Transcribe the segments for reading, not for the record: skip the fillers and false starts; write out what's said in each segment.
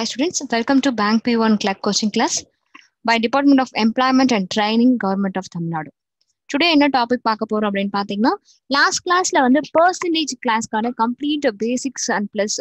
Hi students, welcome to Bank P1 coaching class by Department of Employment and Training, Government of Tamil Nadu. Today என்ன topic பார்க்க போறோம் அப்படின்னு பாத்தீங்கன்னா last கிளாஸ்ல வந்து பெர்சன்டேஜ் கிளாஸ்க்கான கம்ப்ளீட் பேசிக்ஸ் அண்ட் பிளஸ்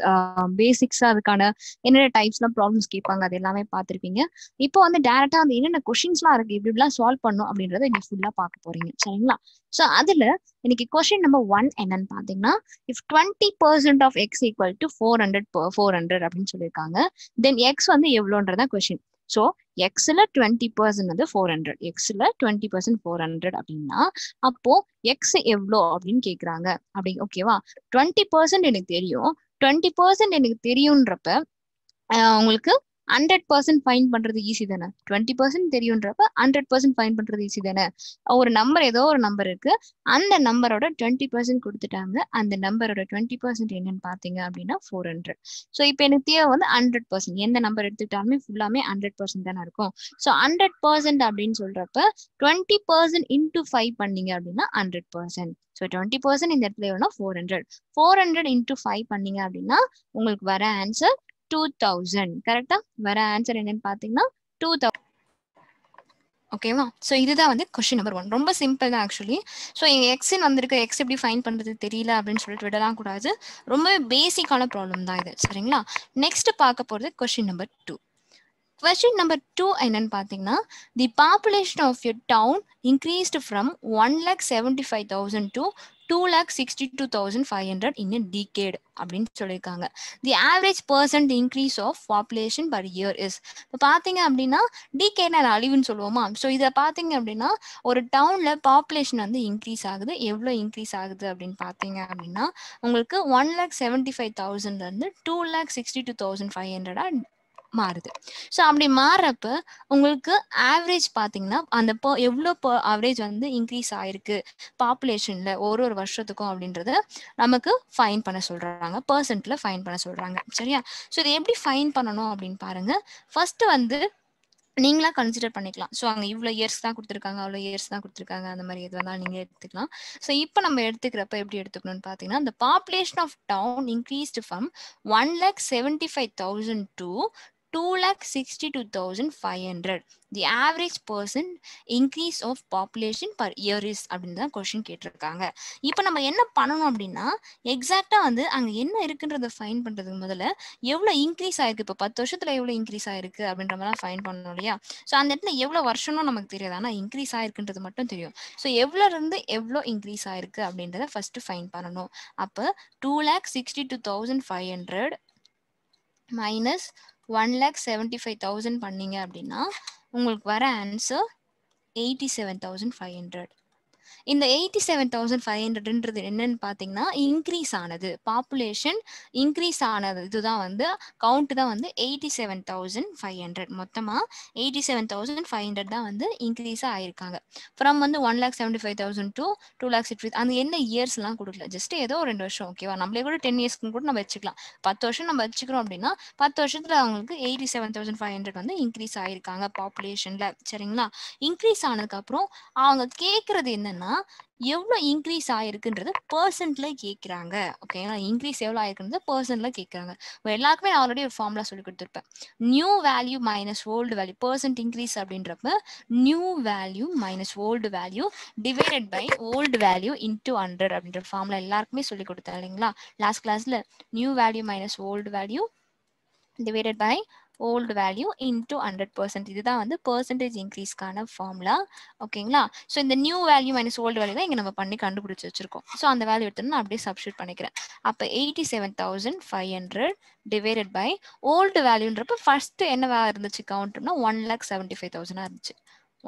பேசிக்ஸா அதுக்கான என்னென்ன டைப்ஸ்லாம் ப்ராப்ளம்ஸ் கேட்பாங்க அது எல்லாமே பார்த்துருப்பீங்க. இப்போ வந்து டேரக்டா அந்த என்னென்ன கொஸ்டின்ஸ்லாம் இருக்கு இப்படிலாம் சால்வ் பண்ணும் அப்படின்றத இன்னைக்கு ஃபுல்லா பார்க்க போறீங்க சரிங்களா. ஸோ அதுல இன்னைக்கு கொஸ்டின் நம்பர் 1 என்னன்னு பாத்தீங்கன்னா if 20% of X equal to 400 அப்படின்னு சொல்லியிருக்காங்க தென் எக்ஸ் வந்து எவ்வளோன்றதா கொஸ்டின். ஸோ எக்ஸ்ல 20% வந்து 400, எக்ஸ்ல 20% 400 அப்படின்னா அப்போ எக்ஸ் எவ்வளோ அப்படின்னு கேக்குறாங்க அப்படி ஓகேவா. 20% எனக்கு தெரியும், 20% எனக்கு தெரியும்ன்றப்ப உங்களுக்கு 100% ஃபைன் பண்றது ஈஸி தானே. 20% தெரியும்ன்றப்ப 100% ஃபைன் பண்றது ஈஸி தானே. ஒரு நம்பர் ஏதோ ஒரு நம்பர் இருக்கு, அந்த நம்பரோட 20% கொடுத்துட்டாங்க, அந்த நம்பரோட 20% என்னன்னு பாத்தீங்க அப்படின்னா 400. ஸோ இப்போ எனக்கு தேவை வந்து 100%. எந்த நம்பர் எடுத்துக்கிட்டாலுமே ஃபுல்லாமே 100% தானே இருக்கும். ஸோ 100% அப்படின்னு சொல்றப்ப 20% இன்டூ 5 பண்ணீங்க அப்படின்னா 100%. ஸோ 20% இந்த இடத்துல எவ்வளோ 400. 400 இன்டூ 5 பண்ணீங்க அப்படின்னா உங்களுக்கு வர ஆன்சர் 2000. கரெக்டா வர ஆன்சர் என்னன்னு பாத்தீங்கன்னா 2000. ஓகேவா. ஸோ இதுதான் வந்து கொஸ்டின் நம்பர் 1. ரொம்ப சிம்பிள் தான் ஆக்சுவலி. ஸோ இங்க எக்ஸ்ன்னு வந்திருக்கு, எக்ஸ் எப்படி ஃபைன் பண்றது தெரியல அப்படின்னு சொல்லிட்டு விடலாம் கூடாது. ரொம்ப பேசிக்கான ப்ராப்ளம் தான் இது சரிங்களா. நெக்ஸ்ட் பார்க்க போறது கொஸ்டின் நம்பர் 2. Question number 2 என்னன்னு பாத்தீங்கன்னா the population of your town increased from 1,75,000 to 2,62,500 in a decade அப்படின்னு சொல்லியிருக்காங்க. The average percent increase of population per year is. இப்போ பார்த்தீங்க அப்படின்னா டிகேட் அழிவுன்னு சொல்லுவோமா. ஸோ இதை பார்த்தீங்க அப்படின்னா ஒரு டவுன்ல பாப்புலேஷன் வந்து இன்க்ரீஸ் ஆகுது. எவ்வளோ இன்க்ரீஸ் ஆகுது அப்படின்னு பார்த்தீங்க அப்படின்னா உங்களுக்கு 1,75,000 இருந்து 2,62,500 மாறுது. ஸோ அப்படி மாறுறப்ப உங்களுக்கு ஆவரேஜ் பார்த்தீங்கன்னா அந்த எவ்வளோ ஆவரேஜ் வந்து இன்க்ரீஸ் ஆயிருக்கு பாப்புலேஷன்ல ஒரு வருஷத்துக்கும் அப்படின்றத நமக்கு ஃபைன் பண்ண சொல்றாங்க, பர்சன்ட்ல ஃபைன் பண்ண சொல்றாங்க சரியா. ஸோ இதை எப்படி ஃபைன் பண்ணணும் அப்படின்னு பாருங்க. ஃபர்ஸ்ட் வந்து நீங்களா கன்சிடர் பண்ணிக்கலாம். ஸோ அங்கே இவ்வளோ இயர்ஸ் தான் கொடுத்துருக்காங்க, அவ்வளோ இயர்ஸ் தான் கொடுத்துருக்காங்க, அந்த மாதிரி எது வந்தாலும் நீங்கள் எடுத்துக்கலாம். ஸோ இப்போ நம்ம எடுத்துக்கிறப்ப எப்படி எடுத்துக்கணும்னு பார்த்தீங்கன்னா the population of town increased from 1,75,000 to 2,62,500. The average person increase of population per year is அப்படின்னு தான் கொஸ்டின் கேட்டிருக்காங்க. இப்போ நம்ம என்ன பண்ணணும் அப்படின்னா எக்ஸாக்டா வந்து அங்கே என்ன இருக்குன்றத ஃபைன் பண்றதுக்கு முதல்ல எவ்வளோ இன்க்ரீஸ் ஆயிருக்கு, இப்போ 10 வருஷத்துல எவ்வளோ இன்க்ரீஸ் ஆயிருக்கு அப்படின்ற மாதிரி ஃபைன் பண்ணணும் இல்லையா. ஸோ அந்த இடத்துல எவ்வளோ வருஷம்னு நமக்கு தெரியாது, ஆனால் இன்க்ரீஸ் ஆயிருக்குன்றது மட்டும் தெரியும். ஸோ எவ்வளோ இருந்து எவ்வளோ இன்க்ரீஸ் ஆயிருக்கு அப்படின்றத ஃபர்ஸ்ட் ஃபைன் பண்ணணும். அப்போ 2,62,500 மைனஸ் 1,75,000 பண்ணீங்க அப்படின்னா உங்களுக்கு வர ஆன்சர் 87,500. இந்த 87,500ன்றது என்னன்னு பார்த்தீங்கன்னா இன்க்ரீஸ் ஆனது, பாப்புலேஷன் இன்க்ரீஸ் ஆனது. இதுதான் வந்து கவுண்ட் தான் வந்து 87,500. மொத்தமாக 87,500 தான் வந்து இன்க்ரீஸ் ஆயிருக்காங்க. ஃப்ரம் வந்து 1,75,000 to 2,60,000. அந்த என்ன இயர்ஸ்லாம் கொடுக்கல, ஜஸ்ட் ஏதோ 2 வருஷம் ஓகேவா. நம்மளே கூட 10 இயர்ஸ்க்கு கூட நம்ம வச்சுக்கலாம். 10 வருஷம் நம்ம வச்சுக்கிறோம் அப்படின்னா 10 வருஷத்துல அவங்களுக்கு 87,500 வந்து இன்க்ரீஸ் ஆயிருக்காங்க பாப்புலேஷன்ல சரிங்களா. இன்க்ரீஸ் ஆனதுக்கு அப்புறம் அவங்க கேட்கறது என்னன்னா எவ்வளோ இன்க்ரீஸ் ஆயிருக்குன்றது பர்சன்ட்ல கேட்குறாங்க ஓகேங்களா. இன்க்ரீஸ் எவ்வளோ ஆயிருக்குன்றது பர்சன்ட்ல கேட்குறாங்க. எல்லாருக்குமே நான் ஆல்ரெடி ஒரு ஃபார்முலா சொல்லி கொடுத்துருப்பேன். New value minus old value, percent increase அப்படின்றப்ப new value minus old value divided by old value into 100 அப்படின்ற ஃபார்முலா எல்லாருக்குமே சொல்லி கொடுத்தேன் இல்லைங்களா லாஸ்ட் கிளாஸ்ல. New value minus old value divided by old value into 100%. இதுதான் வந்து percentage increaseக்கான ஃபார்முலா ஓகேங்களா. ஸோ இந்த new value minus old value தான் இங்கே நம்ம பண்ணி கண்டுபிடிச்சி வச்சிருக்கோம். ஸோ அந்த வேல்யூ எடுத்து நான் அப்படியே சப்ஸ்டியூட் பண்ணிக்கிறேன். அப்போ 87,500 டிவைடட் பை ஓல்டு வேல்யூன்றப்ப ஃபர்ஸ்ட் என்ன இருந்துச்சு கவுண்ட்னா 1,75,000 இருந்துச்சு.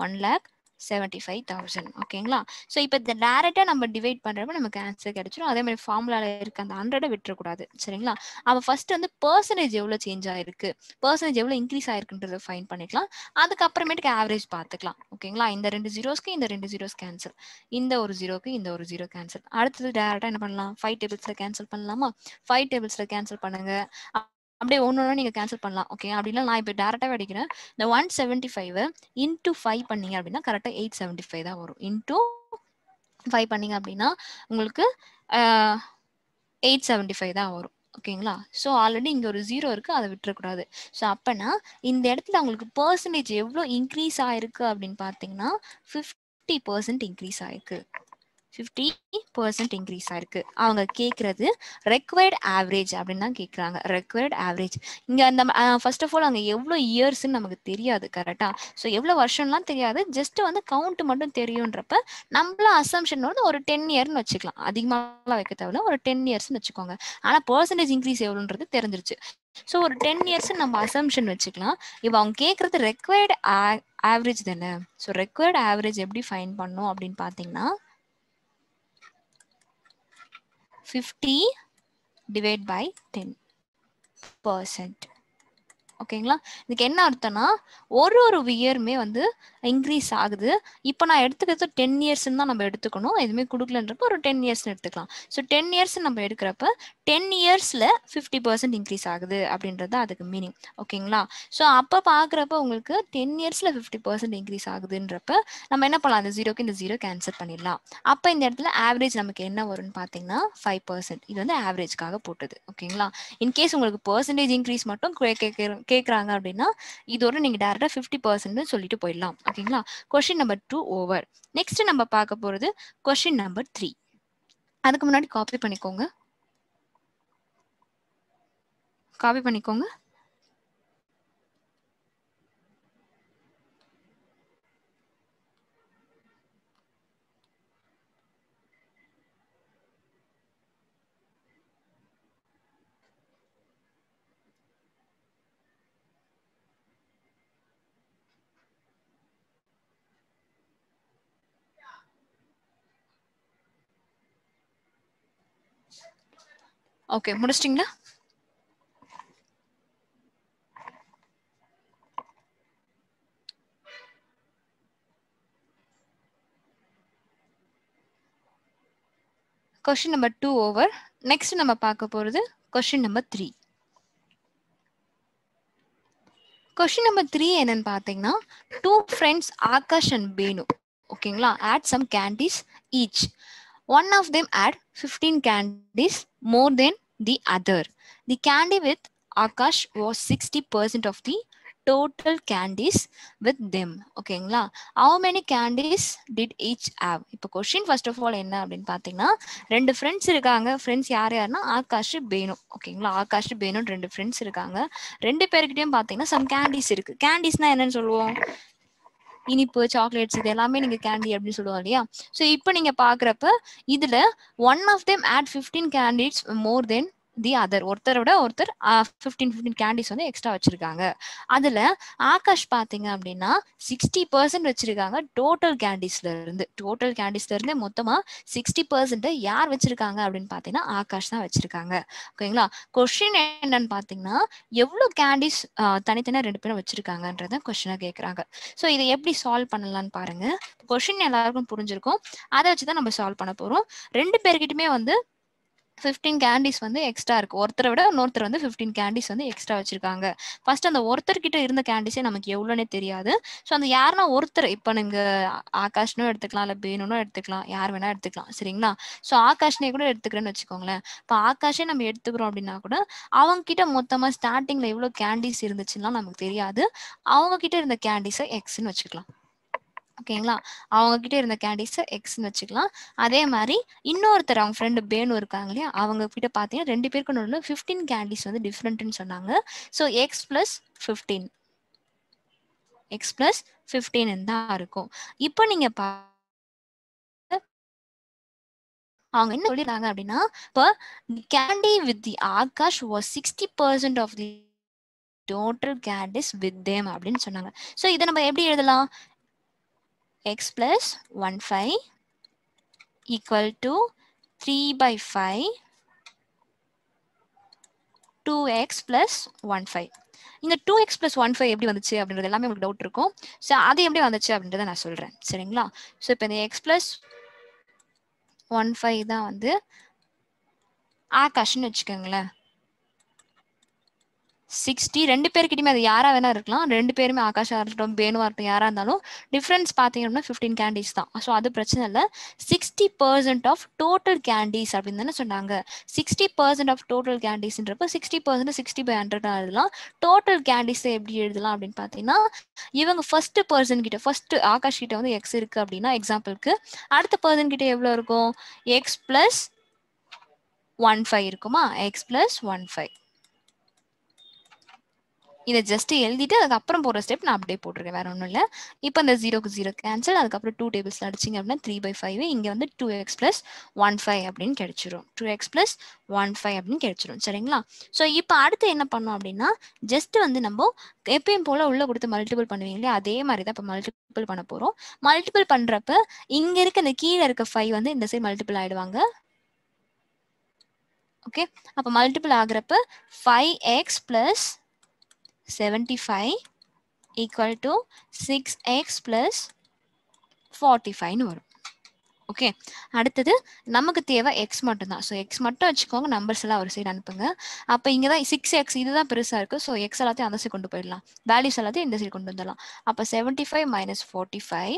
1,75,000 ஓகேங்களா. ஸோ இப்போ இந்த டேரக்டா நம்ம டிவைட் பண்றப்ப நமக்கு ஆன்சர் கிடைச்சிடும். அதே மாதிரி ஃபார்முலால இருக்க அந்த 100 விட்டுறக்கூடாது சரிங்களா. அப்போ ஃபர்ஸ்ட் வந்து பர்சன்டேஜ் எவ்வளோ சேஞ்ச் ஆயிருக்கு, பர்சன்டேஜ் எவ்வளோ இன்க்ரீஸ் ஆயிருக்குன்றத ஃபைன் பண்ணிக்கலாம். அதுக்கப்புறமேட்டுக்கு ஆவரேஜ் பார்த்துக்கலாம் ஓகேங்களா. இந்த 2 ஜீரோஸ்க்கு இந்த 2 ஜீரோஸ் கேன்சல், இந்த ஒரு ஜீரோக்கு இந்த ஒரு ஜீரோ கேன்சல். அடுத்தது டேரக்டா என்ன பண்ணலாம், 5 டேபிள்ஸ்ல கேன்சல் பண்ணலாமா. 5 டேபிள்ஸ்ல கேன்சல் பண்ணுங்க, அப்படியே ஒன்று நீங்க கேன்சல் பண்ணலாம் ஓகே. அப்படின்னா நான் இப்போ டேரக்டாக அடிக்கிறேன். இந்த 175 இன்டூ 5 பண்ணீங்க அப்படின்னா கரெக்டாக 875 தான் வரும். இன்டூ 5 பண்ணீங்க அப்படின்னா உங்களுக்கு 875 தான் வரும் ஓகேங்களா? ஸோ ஆல்ரெடி இங்க ஒரு 0 இருக்கு. அத விட்டுறக்கூடாது. ஸோ அப்பன்னா இந்த இடத்துல அவங்களுக்கு பெர்சன்டேஜ் எவ்வளோ இன்க்ரீஸ் ஆயிருக்கு அப்படின்னு பார்த்தீங்கன்னா 50% இன்க்ரீஸ் ஆயிருக்கு. 50% இன்க்ரீஸ் ஆயிருக்கு. அவங்க கேட்கறது ரெக்வயர்ட் ஆவரேஜ் அப்படின்னு தான் கேட்குறாங்க. ரெக்வயர்ட் ஆவரேஜ் இங்க அந்த ஃபர்ஸ்ட் ஆஃப் ஆல் அங்கே எவ்வளோ இயர்ஸ்ன்னு நமக்கு தெரியாது கரெக்டா. ஸோ எவ்வளோ வருஷம்லாம் தெரியாது. ஜஸ்ட் வந்து கவுண்ட் மட்டும் தெரியுன்றப்ப நம்மள அசம்ஷன் வந்து ஒரு 10 இயர்னு வச்சுக்கலாம். அதிகமாக வைக்க தேவையில்ல, ஒரு 10 இயர்ஸ்னு வச்சுக்கோங்க. ஆனால் பெர்சன்டேஜ் இன்க்ரீஸ் எவ்வளோன்றது தெரிஞ்சிருச்சு. ஸோ ஒரு 10 இயர்ஸ் நம்ம அசம்ஷன் வச்சுக்கலாம். இப்போ அவங்க கேட்கறது ரெக்வயர்ட் ஆவரேஜ் தானே. ஸோ ரெக்வயர்ட் ஆவரேஜ் எப்படி ஃபைன் பண்ணோம் அப்படின்னு பார்த்தீங்கன்னா 50 divide by 10%. ஓகேங்களா? இதுக்கு என்ன அர்த்தம்னா ஒரு இயருமே வந்து இன்க்ரீஸ் ஆகுது. இப்போ நான் எடுத்துக்கிறது 10 இயர்ஸ்ன்னு தான் நம்ம எடுத்துக்கணும். எதுவுமே கொடுக்கலன்றப்ப ஒரு 10 இயர்ஸ்னு எடுத்துக்கலாம். ஸோ 10 இயர்ஸ் நம்ம எடுக்கிறப்ப 10 இயர்ஸ்ல 50% இன்க்ரீஸ் ஆகுது அப்படின்றது அதுக்கு மீனிங். ஓகேங்களா? ஸோ அப்போ பார்க்குறப்ப உங்களுக்கு 10 இயர்ஸ்ல 50% இன்க்ரீஸ் ஆகுதுன்றப்ப நம்ம என்ன பண்ணலாம்? அந்த 0க்கு இந்த 0 கேன்சல் பண்ணிடலாம். அப்போ இந்த இடத்துல ஆவரேஜ் நமக்கு என்ன வரும்னு பார்த்தீங்கன்னா 5%. இது வந்து ஆவரேஜ்க்காக போட்டது. ஓகேங்களா? இன்கேஸ் உங்களுக்கு பெர்சன்டேஜ் இன்க்ரீஸ் மட்டும் கேட்குறாங்க அப்படின்னா இதோட நீங்க டைரக்டா 50% சொல்லிட்டு போயிடலாம். ஓகேங்களா? Question number 2 over. நெக்ஸ்ட் நம்ம பார்க்க போறது கொஸ்டின் நம்பர் 3. அதுக்கு முன்னாடி காப்பி பண்ணிக்கோங்க. ஓகே, முடிச்சிட்டீங்களா? Question number 2 over. நெக்ஸ்ட் நம்ம பார்க்க போறது கொஸ்டின் நம்பர் 3. கொஸ்டின் நம்பர் 3 என்னன்னு பார்த்தீங்கன்னா 2 friends ஆகாஷ் அண்ட் பேனு ஓகேங்களா add some candies each. One of them add 15 candies more than the other. The candy with Akash was 60% of the total candies with them. ஓகேங்களா? How many candies did each have? இப்போ question first of all என்ன அப்படின்னு பார்த்தீங்கன்னா 2 friends இருக்காங்க. Friends யாருன்னா Akash fan. ஓகேங்களா? Akash fan 2 friends இருக்காங்க. 2 பேருக்கிட்டையும் பார்த்தீங்கன்னா சம் கேண்டிஸ் இருக்கு. கேண்டிஸ்னா என்னன்னு சொல்லுவோம்? இனிப்பு, சாக்லேட்ஸ், இது எல்லாமே நீங்க கேண்டி அப்படின்னு சொல்லுவோம் இல்லையா? ஸோ இப்போ நீங்க பாக்குறப்ப இதுல one of them had 15 candies more than the other. ஒருத்தரோட ஒருத்தர் 15 கேண்டிஸ் வந்து எக்ஸ்ட்ரா வச்சிருக்காங்க. அதுல ஆகாஷ் பாத்தீங்க அப்படின்னா 60% வச்சிருக்காங்க டோட்டல் கேண்டிஸ்ல இருந்து மொத்தமா 60% யார் வச்சிருக்காங்க அப்படின்னு பாத்தீங்கன்னா ஆகாஷ் தான் வச்சிருக்காங்க. ஓகேங்களா? கொஸ்டின் என்னன்னு பாத்தீங்கன்னா எவ்வளவு கேண்டிஸ் தனித்தனியா 2 பேரும் வச்சிருக்காங்கன்றத கொஸ்டினா கேக்குறாங்க. ஸோ இதை எப்படி சால்வ் பண்ணலாம்னு பாருங்க. கொஸ்டின் எல்லாருக்கும் புரிஞ்சிருக்கும். அதை வச்சுதான் நம்ம சால்வ் பண்ண போறோம். 2 பேர்கிட்டயுமே வந்து 15 கேண்டிஸ் வந்து எக்ஸ்ட்ரா இருக்கு. ஒருத்தரை விட இன்னொருத்தர் வந்து 15 கேண்டிஸ் வந்து எக்ஸ்ட்ரா வச்சிருக்காங்க. ஃபர்ஸ்ட் அந்த ஒருத்தர்கிட்ட இருந்த கேண்டிஸே நமக்கு எவ்வளோன்னே தெரியாது. ஸோ அந்த யாருன்னா ஒருத்தர், இப்போ நீங்க ஆகாஷ்னும் எடுத்துக்கலாம், இல்லை பேனுனும் எடுத்துக்கலாம், யார் வேணா எடுத்துக்கலாம். சரிங்களா? ஸோ ஆகாஷ்னே கூட எடுத்துக்கிறேன்னு வச்சுக்கோங்களேன். இப்போ ஆகாஷே நம்ம எடுத்துக்கிறோம் அப்படின்னா கூட அவங்க கிட்ட மொத்தமா ஸ்டார்டிங்ல எவ்வளவு கேண்டிஸ் இருந்துச்சுன்னா நமக்கு தெரியாது. அவங்க கிட்ட இருந்த கேண்டிஸை எக்ஸ்ன்னு வச்சுக்கலாம். ஓகேங்களா? அவங்க கிட்ட இருந்த கேண்டிஸ் எக்ஸ்ன்னு வச்சுக்கலாம். அதே மாதிரி இன்னொருத்தர் அவங்க ஃப்ரெண்டு பேனு இருக்காங்க இல்லையா, அவங்க கிட்ட பார்த்தீங்கன்னா 2 பேருக்கு நடுவில் 15 கேண்டிஸ் வந்து டிஃப்ரெண்ட்னு சொன்னாங்க. ஸோ எக்ஸ் பிளஸ் 15 தான் இருக்கும். இப்போ நீங்க அவங்க என்ன சொல்லிருக்காங்க அப்படின்னா இப்போ candy with the Akash was 60% of the total candies with them அப்படின்னு சொன்னாங்க. ஸோ இதை நம்ம எப்படி எழுதலாம்? x plus 15 equal to 3/5 2x plus 15. இந்த 2x plus 15 எப்படி வந்துச்சு அப்படின்றது எல்லாமே உங்களுக்கு டவுட் இருக்கும். ஸோ அது எப்படி வந்துச்சு அப்படின்றத நான் சொல்றேன். சரிங்களா? ஸோ இப்போ இந்த x plus 15 தான் வந்து ஆகாஷ்னு வச்சுக்கோங்களேன். 60 ரெண்டு பேர்கிட்டயுமே அது யாரா வேணா இருக்கலாம். ரெண்டு பேருமே ஆகாஷா இருக்கட்டும், பேனுவா இருக்கட்டும், யாரா இருந்தாலும் டிஃபரன்ஸ் பார்த்தீங்கன்னா 15 கேண்டீஸ் தான். ஸோ அது பிரச்சனை இல்லை. 60% ஆஃப் டோட்டல் கேண்டீஸ் அப்படின்னு தானே சொன்னாங்க. 60% ஆஃப் டோட்டல் கேண்டீஸ்ன்றப்ப 60% 60/100 எழுதலாம். டோட்டல் கேண்டீஸ் எப்படி எழுதலாம் அப்படின்னு பார்த்தீங்கன்னா, இவங்க ஃபர்ஸ்ட் பர்சன் கிட்ட, ஃபர்ஸ்ட் ஆகாஷ் கிட்ட வந்து எக்ஸ் இருக்கு அப்படின்னா எக்ஸாம்பிளுக்கு, அடுத்த பர்சன் கிட்ட எவ்வளோ இருக்கும்? எக்ஸ் பிளஸ் 15 இருக்குமா? X plus 15. இதை ஜஸ்ட் எழுதிட்டு அதுக்கப்புறம் போகிற ஸ்டெப் நான் அப்படியே போட்டிருக்கேன், வேற ஒன்றும் இல்லை. இப்போ இந்த 0க்கு 0 கேன்சல், அதுக்கப்புறம் 2 டேபிள்ஸில் அடிச்சிங்க அப்படின்னா 3/5, இங்கே வந்து 2x + 15 அப்படின்னு கிடைச்சிரும். 2x + 15 அப்படின்னு கிடைச்சிரும். சரிங்களா? ஸோ இப்போ அடுத்து என்ன பண்ணோம் அப்படின்னா, ஜஸ்ட் வந்து நம்ம எப்பயும் போல உள்ள கொடுத்து மல்டிபிள் பண்ணுவீங்களே அதே மாதிரி தான் இப்போ மல்டிபிள் பண்ண போகிறோம். மல்டிபிள் பண்ணுறப்ப இங்கே இருக்க இந்த கீழே இருக்க 5 வந்து இந்த சைடு மல்டிபிள் ஆயிடுவாங்க. ஓகே, அப்போ multiple ஆகுறப்ப 5x + 75 equal to 6x plus 45 வரும். ஓகே, அடுத்தது நமக்கு தேவை எக்ஸ் மட்டும் தான். ஸோ எக்ஸ் மட்டும் வச்சுக்கோங்க, நம்பர்ஸ் எல்லாம் ஒரு சைடு அனுப்புங்க. அப்போ இங்கே தான் 6x இதுதான் பெருசாக இருக்குது. ஸோ எக்ஸ் எல்லாத்தையும் அந்த சைடு கொண்டு போயிடலாம், வேல்யூஸ் எல்லாத்தையும் இந்த சைடு கொண்டு வந்துடலாம். அப்போ 75 - 45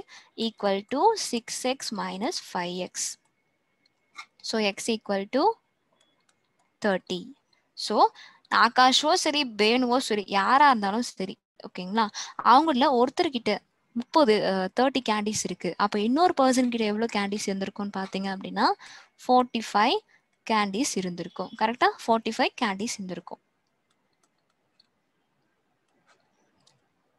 equal to 6x - 5x. So X equal to 30. So ஆகாஷோ சரி, பேனுவோ சரி, யாரா இருந்தாலும் சரி, ஓகேங்களா, அவங்கள ஒருத்தர்கிட்ட 30 கேண்டீஸ் இருக்கு. அப்போ இன்னொரு பர்சன் கிட்ட எவ்வளோ கேண்டீஸ் இருந்திருக்கும்னு பார்த்தீங்க அப்படின்னா 45 கேண்டீஸ் இருந்திருக்கும். கரெக்டா? 45 கேண்டீஸ் இருந்திருக்கும்.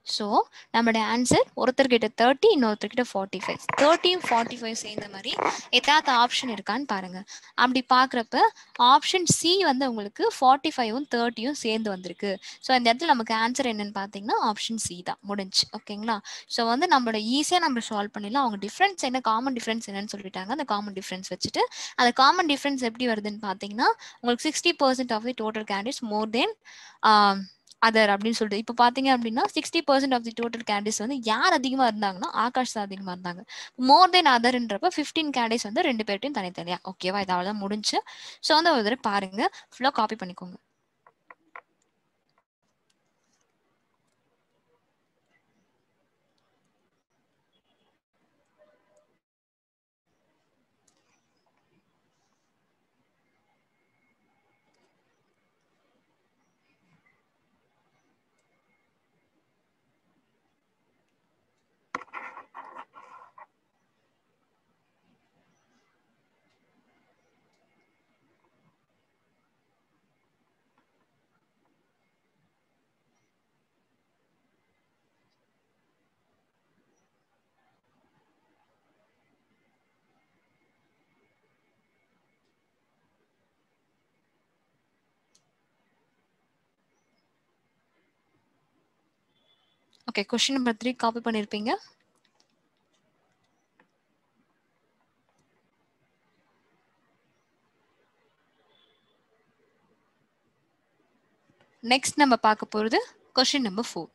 ஸோ நம்மளுடைய ஆன்சர் ஒருத்தர்கிட்ட 30, இன்னொருத்தர்கிட்ட 45. 30, 45 சேர்ந்த மாதிரி ஏதாவது ஆப்ஷன் இருக்கான்னு பாருங்க. அப்படி பார்க்குறப்ப ஆப்ஷன் சி வந்து உங்களுக்கு 45ம் 30யும் சேர்ந்து வந்திருக்கு. ஸோ இந்த இடத்துல நமக்கு ஆன்சர் என்னன்னு பார்த்தீங்கன்னா ஆப்ஷன் சி தான். முடிஞ்சு. ஓகேங்களா? ஸோ வந்து நம்மளோட ஈஸியாக நம்ம சால்வ் பண்ணிடலாம். அவங்க டிஃப்ரென்ஸ் என்ன, காமன் டிஃப்ரென்ஸ் என்னன்னு சொல்லிட்டாங்க. அந்த காமன் டிஃப்ரென்ஸ் வச்சுட்டு அந்த காமன் டிஃப்ரென்ஸ் எப்படி வருதுன்னு பார்த்தீங்கன்னா, உங்களுக்கு 60% of the total candidates more than other அப்படின்னு சொல்லிட்டு இப்போ பார்த்தீங்க அப்படின்னா 60% ஆஃப் தி டோட்டல் கேண்டிடேட்ஸ் வந்து யார் அதிகமாக இருந்தாங்கன்னா ஆகாஷ் தான் அதிகமாக இருந்தாங்க. மோர் தென் அதர்ன்றப்ப 15 கேண்டிடேட்ஸ் வந்து ரெண்டு பேர்ட்டையும் தனித்தனியா. ஓகேவா? இது அவ்வளோதான் முடிஞ்சு. ஸோ வந்து ஒரு தடவை பாருங்க, ஃபுல்லாக காப்பி பண்ணிக்கோங்க. ஓகே, கொஸ்டின் நம்பர் 3 காப்பி பண்ணியிருப்பீங்க. நெக்ஸ்ட் நம்ம பார்க்க போகிறது கொஸ்டின் நம்பர் 4.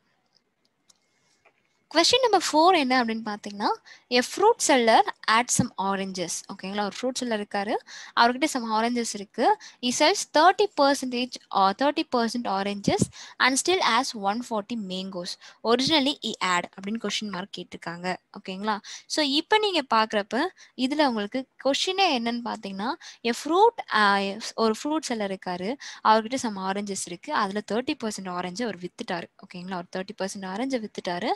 கொஸ்டின் நம்பர் 4 என்ன அப்படின்னு பார்த்தீங்கன்னா, a fruit seller had some oranges. ஓகேங்களா, ஒரு ஃப்ரூட் செல்லர் இருக்காரு, அவர்கிட்ட சம் ஆரஞ்சஸ் இருக்கு. he sells 30% oranges and still has 140 mangoes. Originally he add அப்படின்னு கொஸ்டின் மார்க் கேட்டிருக்காங்க. ஓகேங்களா, ஸோ இப்போ நீங்கள் பார்க்குறப்ப இதில் உங்களுக்கு கொஸ்டினே என்னன்னு பார்த்தீங்கன்னா, எ ஃப்ரூட் ஒரு ஃப்ரூட் செல்லர் இருக்காரு, அவர்கிட்ட சம் ஆரஞ்சஸ் இருக்கு, அதில் 30% ஆரஞ்சு அவர் வித்துட்டாரு. ஓகேங்களா, ஒரு 30% ஆரஞ்சை வித்துட்டாரு.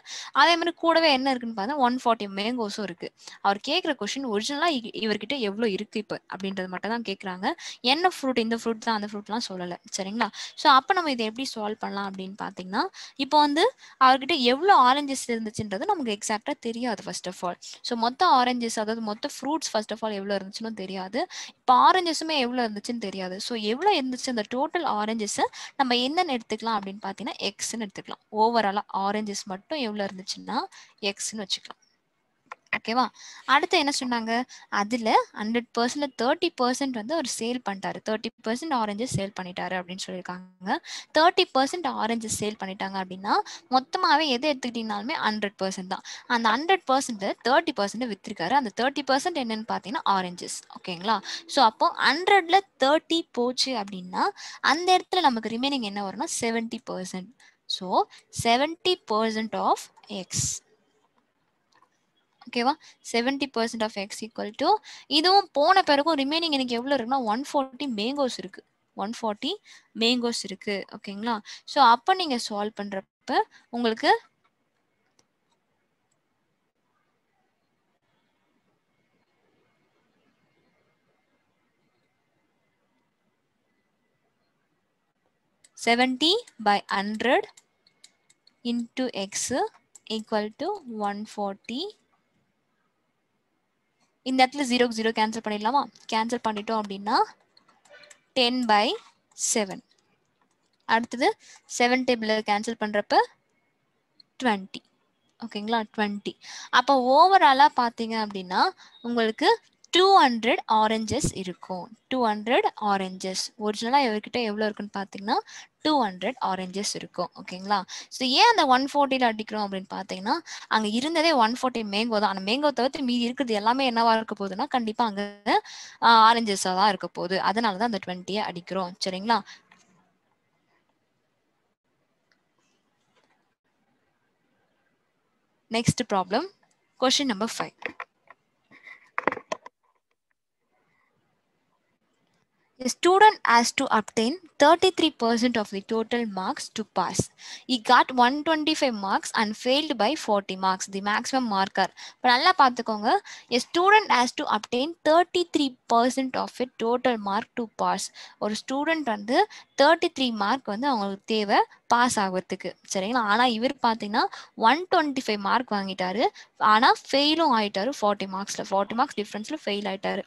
அதே மாதிரி கூடவே என்ன இருக்குன்னு பார்த்தா 140 மேங்கோஸும் இருக்கு. அவர் கேட்குற கொஸ்டின் ஒரிஜினலா இவர்கிட்ட எவ்வளோ இருக்கு இப்போ அப்படின்றது மட்டும் தான் கேட்குறாங்க. என்ன ஃப்ரூட், இந்த ஃப்ரூட் தான் அந்த ஃப்ரூட்லாம் சொல்லலை. சரிங்களா, ஸோ அப்போ நம்ம இதை எப்படி சால்வ் பண்ணலாம் அப்படின்னு பார்த்தீங்கன்னா, இப்போ வந்து அவர்கிட்ட எவ்வளோ ஆரஞ்சஸ் இருந்துச்சுன்றது நமக்கு எக்ஸாக்டாக தெரியாது ஃபர்ஸ்ட் ஆஃப் ஆல். ஸோ மொத்த ஆரஞ்சஸ், அதாவது மொத்த ஃப்ரூட்ஸ் ஃபர்ஸ்ட் ஆஃப் ஆல் எவ்வளோ இருந்துச்சுன்னு தெரியாது. இப்போ ஆரஞ்சஸுமே எவ்வளோ இருந்துச்சுன்னு தெரியாது. ஸோ எவ்வளோ இருந்துச்சு அந்த டோட்டல் ஆரஞ்சஸை நம்ம என்னென்னு எடுத்துக்கலாம் அப்படின்னு பார்த்தீங்கன்னா எக்ஸ்ன்னு எடுத்துக்கலாம். ஓவராலாக ஆரஞ்சஸ் மட்டும் எவ்வளோ இருந்துச்சுன்னா எக்ஸ்ன்னு வச்சுக்கலாம். ஓகேவா? அடுத்து என்ன சொன்னாங்க? அதுல 100% 30% வந்து அவர் சேல் பண்ணிட்டாரு. 30% ஆரஞ்சஸ் சேல் பண்ணிட்டாரு அப்படின்னு சொல்லியிருக்காங்க. 30% ஆரஞ்சஸ் சேல் பண்ணிட்டாங்க அப்படின்னா மொத்தமாவே எதை எடுத்துக்கிட்டீங்கனாலுமே 100% தான். அந்த 100% 30% வித்திருக்காரு. அந்த 30% என்னன்னு பார்த்தீங்கன்னா ஆரஞ்சஸ். ஓகேங்களா? ஸோ அப்போ 100ல 30 போச்சு அப்படின்னா அந்த இடத்துல நமக்கு ரிமைனிங் என்ன வரும்னா 70%. So 70% of X. ஓகேவா? 70% ஆஃப் எக்ஸ் ஈக்குவல் டு இதுவும் போன பிறகும் ரிமைனிங் எனக்கு எவ்வளோ இருக்குன்னா 140 மேங்கோஸ் இருக்கு. 140 மேங்கோஸ் இருக்கு. ஓகேங்களா? ஸோ அப்போ நீங்க சால்வ் பண்றப்ப உங்களுக்கு (70/100) into x equal to 140. இந்த இடத்துல 0 கேன்சல் பண்ணிடலாமா? கேன்சல் பண்ணிட்டோம் அப்படின்னா 10/7. அடுத்தது 7 டேபிள் கேன்சல் பண்றப்ப 20. ஓகேங்களா? 20. அப்போ ஓவராலா பார்த்தீங்க அப்படின்னா உங்களுக்கு 200 ஆரஞ்சஸ் இருக்கும். 200 ஆரஞ்சஸ். ஒரிஜினலா இவர்கிட்ட எவ்வளோ இருக்குன்னு பார்த்தீங்கன்னா 200 ஆரஞ்சஸ் இருக்கும். ஓகேங்களா? ஸோ ஏன் அந்த 140ல அடிக்கிறோம் அப்படின்னு பார்த்தீங்கன்னா அங்கே இருந்ததே 140 மேங்கோ தான். அந்த மேங்கோ தவிர்த்து மீதி இருக்கிறது எல்லாமே என்னவா இருக்க போகுதுன்னா கண்டிப்பாக அங்கே ஆரஞ்சஸாக தான் இருக்க போகுது. அதனால தான் அந்த 20யை அடிக்கிறோம். சரிங்களா? Next problem, question number 5. A student has to obtain 33% of the total marks to pass. He got 125 marks and failed by 40 marks, the maximum marker. இப்போ நல்லா பார்த்துக்கோங்க. A student has to obtain 33% of the total mark to pass. ஒரு student வந்து 33 mark வந்து அவங்களுக்கு தேவை pass ஆகிறதுக்கு. சரிங்களா? ஆனால் இவர் பார்த்தீங்கன்னா 125 மார்க் வாங்கிட்டாரு. ஆனால் ஃபெயிலும் ஆயிட்டாரு 40 மார்க்ஸில். 40 மார்க்ஸ் டிஃப்ரென்ஸில் ஃபெயில் ஆயிட்டாரு.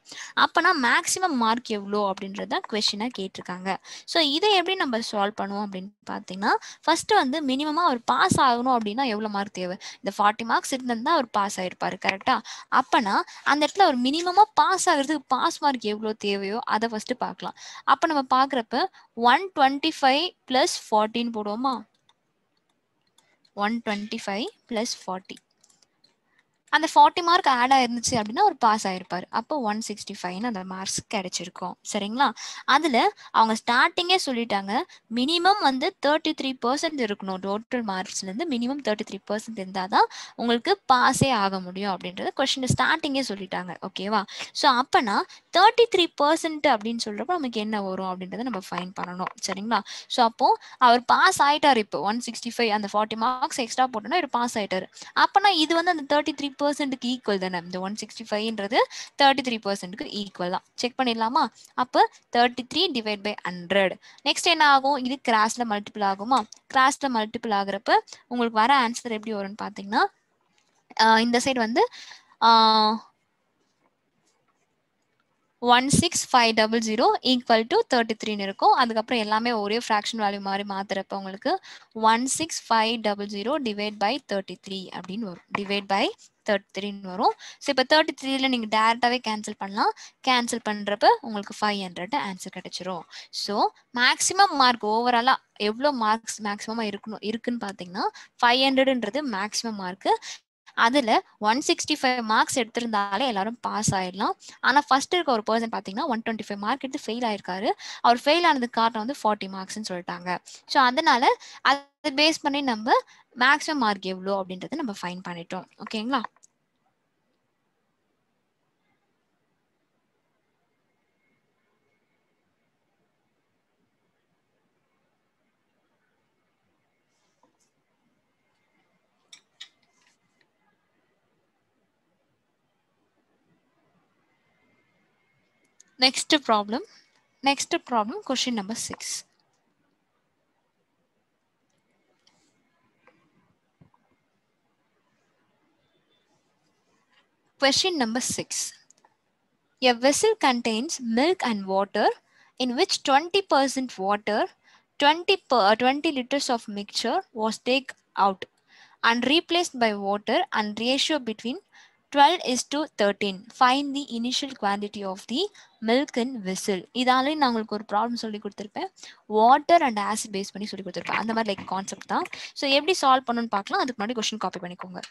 அப்போனா மேக்ஸிமம் மார்க் எவ்வளோ அப்படின்றத கொஸ்டினாக கேட்டிருக்காங்க. ஸோ இதை எப்படி நம்ம சால்வ் பண்ணுவோம் அப்படின்னு பார்த்தீங்கன்னா ஃபர்ஸ்ட் வந்து மினிமமாக அவர் பாஸ் ஆகணும் அப்படின்னா எவ்வளோ மார்க் தேவை? இந்த 40 மார்க்ஸ் இருந்திருந்தா அவர் பாஸ் ஆயிருப்பாரு. கரெக்டா? அப்போனா அந்த இடத்துல அவர் மினிமமாக பாஸ் ஆகிறதுக்கு பாஸ் மார்க் எவ்வளோ தேவையோ அதை ஃபர்ஸ்ட் பார்க்கலாம். அப்போ நம்ம பார்க்குறப்ப 125 + 14 போடுவோமா? 125 + 40. அந்த 40 மார்க் ஆட் ஆயிருந்துச்சு அப்படின்னா ஒரு பாஸ் ஆயிருப்பாரு. அப்போ 165 அந்த மார்க்ஸ் கிடைச்சிருக்கும். சரிங்களா? அதுல அவங்க ஸ்டார்டிங்கே சொல்லிட்டாங்க மினிமம் வந்து 33% இருக்கணும். டோட்டல் மார்க்ஸ்ல இருந்து மினிமம் 33% இருந்தாதான் உங்களுக்கு பாஸே ஆக முடியும் அப்படின்றத கொஸ்டின் ஸ்டார்டிங்கே சொல்லிட்டாங்க. ஓகேவா? ஸோ அப்பனா 33% அப்படின்னு சொல்றப்ப நமக்கு என்ன வரும் அப்படின்றத நம்ம ஃபைன் பண்ணணும். சரிங்களா? ஸோ அப்போ அவர் பாஸ் ஆயிட்டாரு. இப்போ 165 அந்த 40 மார்க்ஸ் எக்ஸ்ட்ரா போட்டோம்னா இவர் பாஸ் ஆயிட்டாரு. அப்பனா இது வந்து அந்த 33%க்கு ஈக்குவல் தானே. இந்த 165ன்றது 33%க்கு ஈக்குவல் தான். செக் பண்ணிடலாமா? அப்போ 33 / 100. நெக்ஸ்ட் என்ன ஆகும்? இது கிராஸ்ல மல்டிபிள் ஆகுமா? கிராஸ்ல மல்டிபிள் ஆகுறப்ப உங்களுக்கு வர ஆன்சர் எப்படி வரும்னு பார்த்தீங்கன்னா இந்த சைடு வந்து 16500 ஈக்குவல் டு 33 இருக்கும். அதுக்கப்புறம் எல்லாமே ஒரே ஃப்ராக்ஷன் வேல்யூ மாதிரி மாத்துறப்ப உங்களுக்கு 16500 / 33 அப்படின்னு வரும். /33 வரும். ஸோ இப்போ 33ல நீங்கள் டேரெக்டாகவே கேன்சல் பண்ணலாம். கேன்சல் பண்ணுறப்ப உங்களுக்கு 500 ஆன்சர் கிடைச்சிரும். ஸோ மேக்ஸிமம் மார்க் ஓவராலாக எவ்வளோ மார்க்ஸ் மேக்ஸிமமாக இருக்குன்னு பார்த்தீங்கன்னா 500ன்றது மேக்ஸிமம் மார்க்கு. அதில் 165 மார்க்ஸ் எடுத்திருந்தாலே எல்லாரும் பாஸ் ஆயிடலாம். ஆனால் ஃபர்ஸ்ட் இருக்க ஒரு பர்சன் பார்த்தீங்கன்னா 125 மார்க் எடுத்து ஃபெயில் ஆயிருக்காரு. அவர் ஃபெயில் ஆனதுக்கு காரணம் வந்து 40 மார்க்ஸ்ன்னு சொல்லிட்டாங்க. ஸோ அதனால அதை பேஸ் பண்ணி நம்ம மேக்ஸிமம் மார்க் எவ்வளோ அப்படின்றத நம்ம ஃபைன் பண்ணிட்டோம். ஓகேங்களா? Next problem, question number 6. Question number 6. A vessel contains milk and water in which 20% water, 20 liters of mixture was taken out and replaced by water, and ratio between 12:13. Find the initial quantity of the milk in vessel. இதாலே நான் உங்களுக்கு ஒரு problem சொல்லி கொடுத்துருப்பேன். Water and acid base பண்ணி சொல்லி கொடுத்துருப்பேன். அந்த மாதிரி லைக் கான்செப்ட் தான். ஸோ எப்படி சால்வ் பண்ணணும்னு பார்க்கலாம். அதுக்கு முன்னாடி கொஸ்டின் காப்பி பண்ணிக்கோங்க.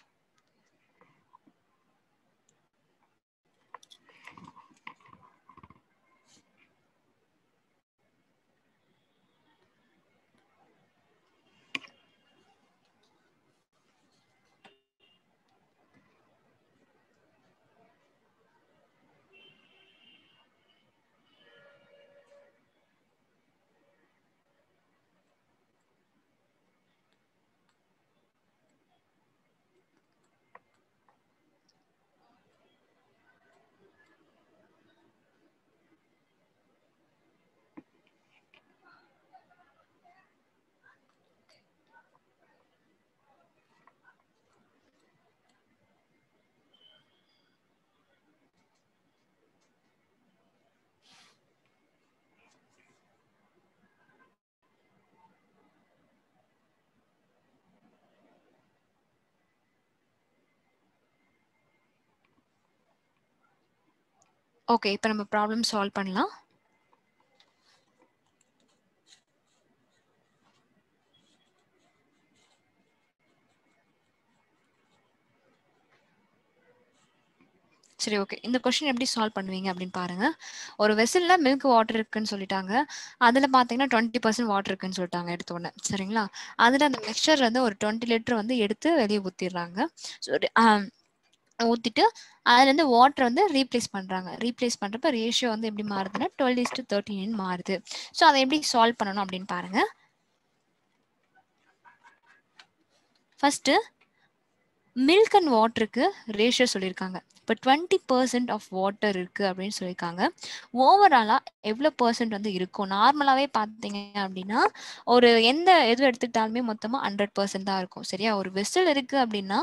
ஓகே, இப்போ நம்ம ப்ராப்ளம் சால்வ் பண்ணலாம். சரி, ஓகே. இந்த கொஸ்டின் எப்படி சால்வ் பண்ணுவீங்க அப்படின்னு பாருங்க. ஒரு வெசல்ல மில்க் வாட்டர் இருக்குன்னு சொல்லிட்டாங்க. அதுல பாத்தீங்கன்னா 20% வாட்டர் இருக்குன்னு சொல்லிட்டாங்க எடுத்த உடனே. சரிங்களா? அதுல அந்த மிக்சர் வந்து ஒரு 20 லிட்டர் வந்து எடுத்து வெளியே ஊத்திடுறாங்க. ஊத்திட்டு அதுல இருந்து வாட்டர் வந்து ரீப்ளேஸ் பண்றாங்க. ரீப்ளேஸ் பண்றப்ப ரேஷியோ வந்து எப்படி மாறுதுன்னா 12:13 மாறுது. ஸோ அதை எப்படி சால்வ் பண்ணணும் அப்படின்னு பாருங்க. ஃபர்ஸ்ட் மில்க் அண்ட் வாட்டருக்கு ரேஷியோ சொல்லியிருக்காங்க. இப்போ 20% ஆஃப் வாட்டர் இருக்கு அப்படின்னு சொல்லியிருக்காங்க. ஓவராலா எவ்வளோ பர்சன்ட் வந்து இருக்கும்? நார்மலாவே பார்த்தீங்க அப்படின்னா ஒரு எந்த எது எடுத்துக்கிட்டாலுமே மொத்தமாக 100% தான் இருக்கும். சரியா? ஒரு வெசல் இருக்கு அப்படின்னா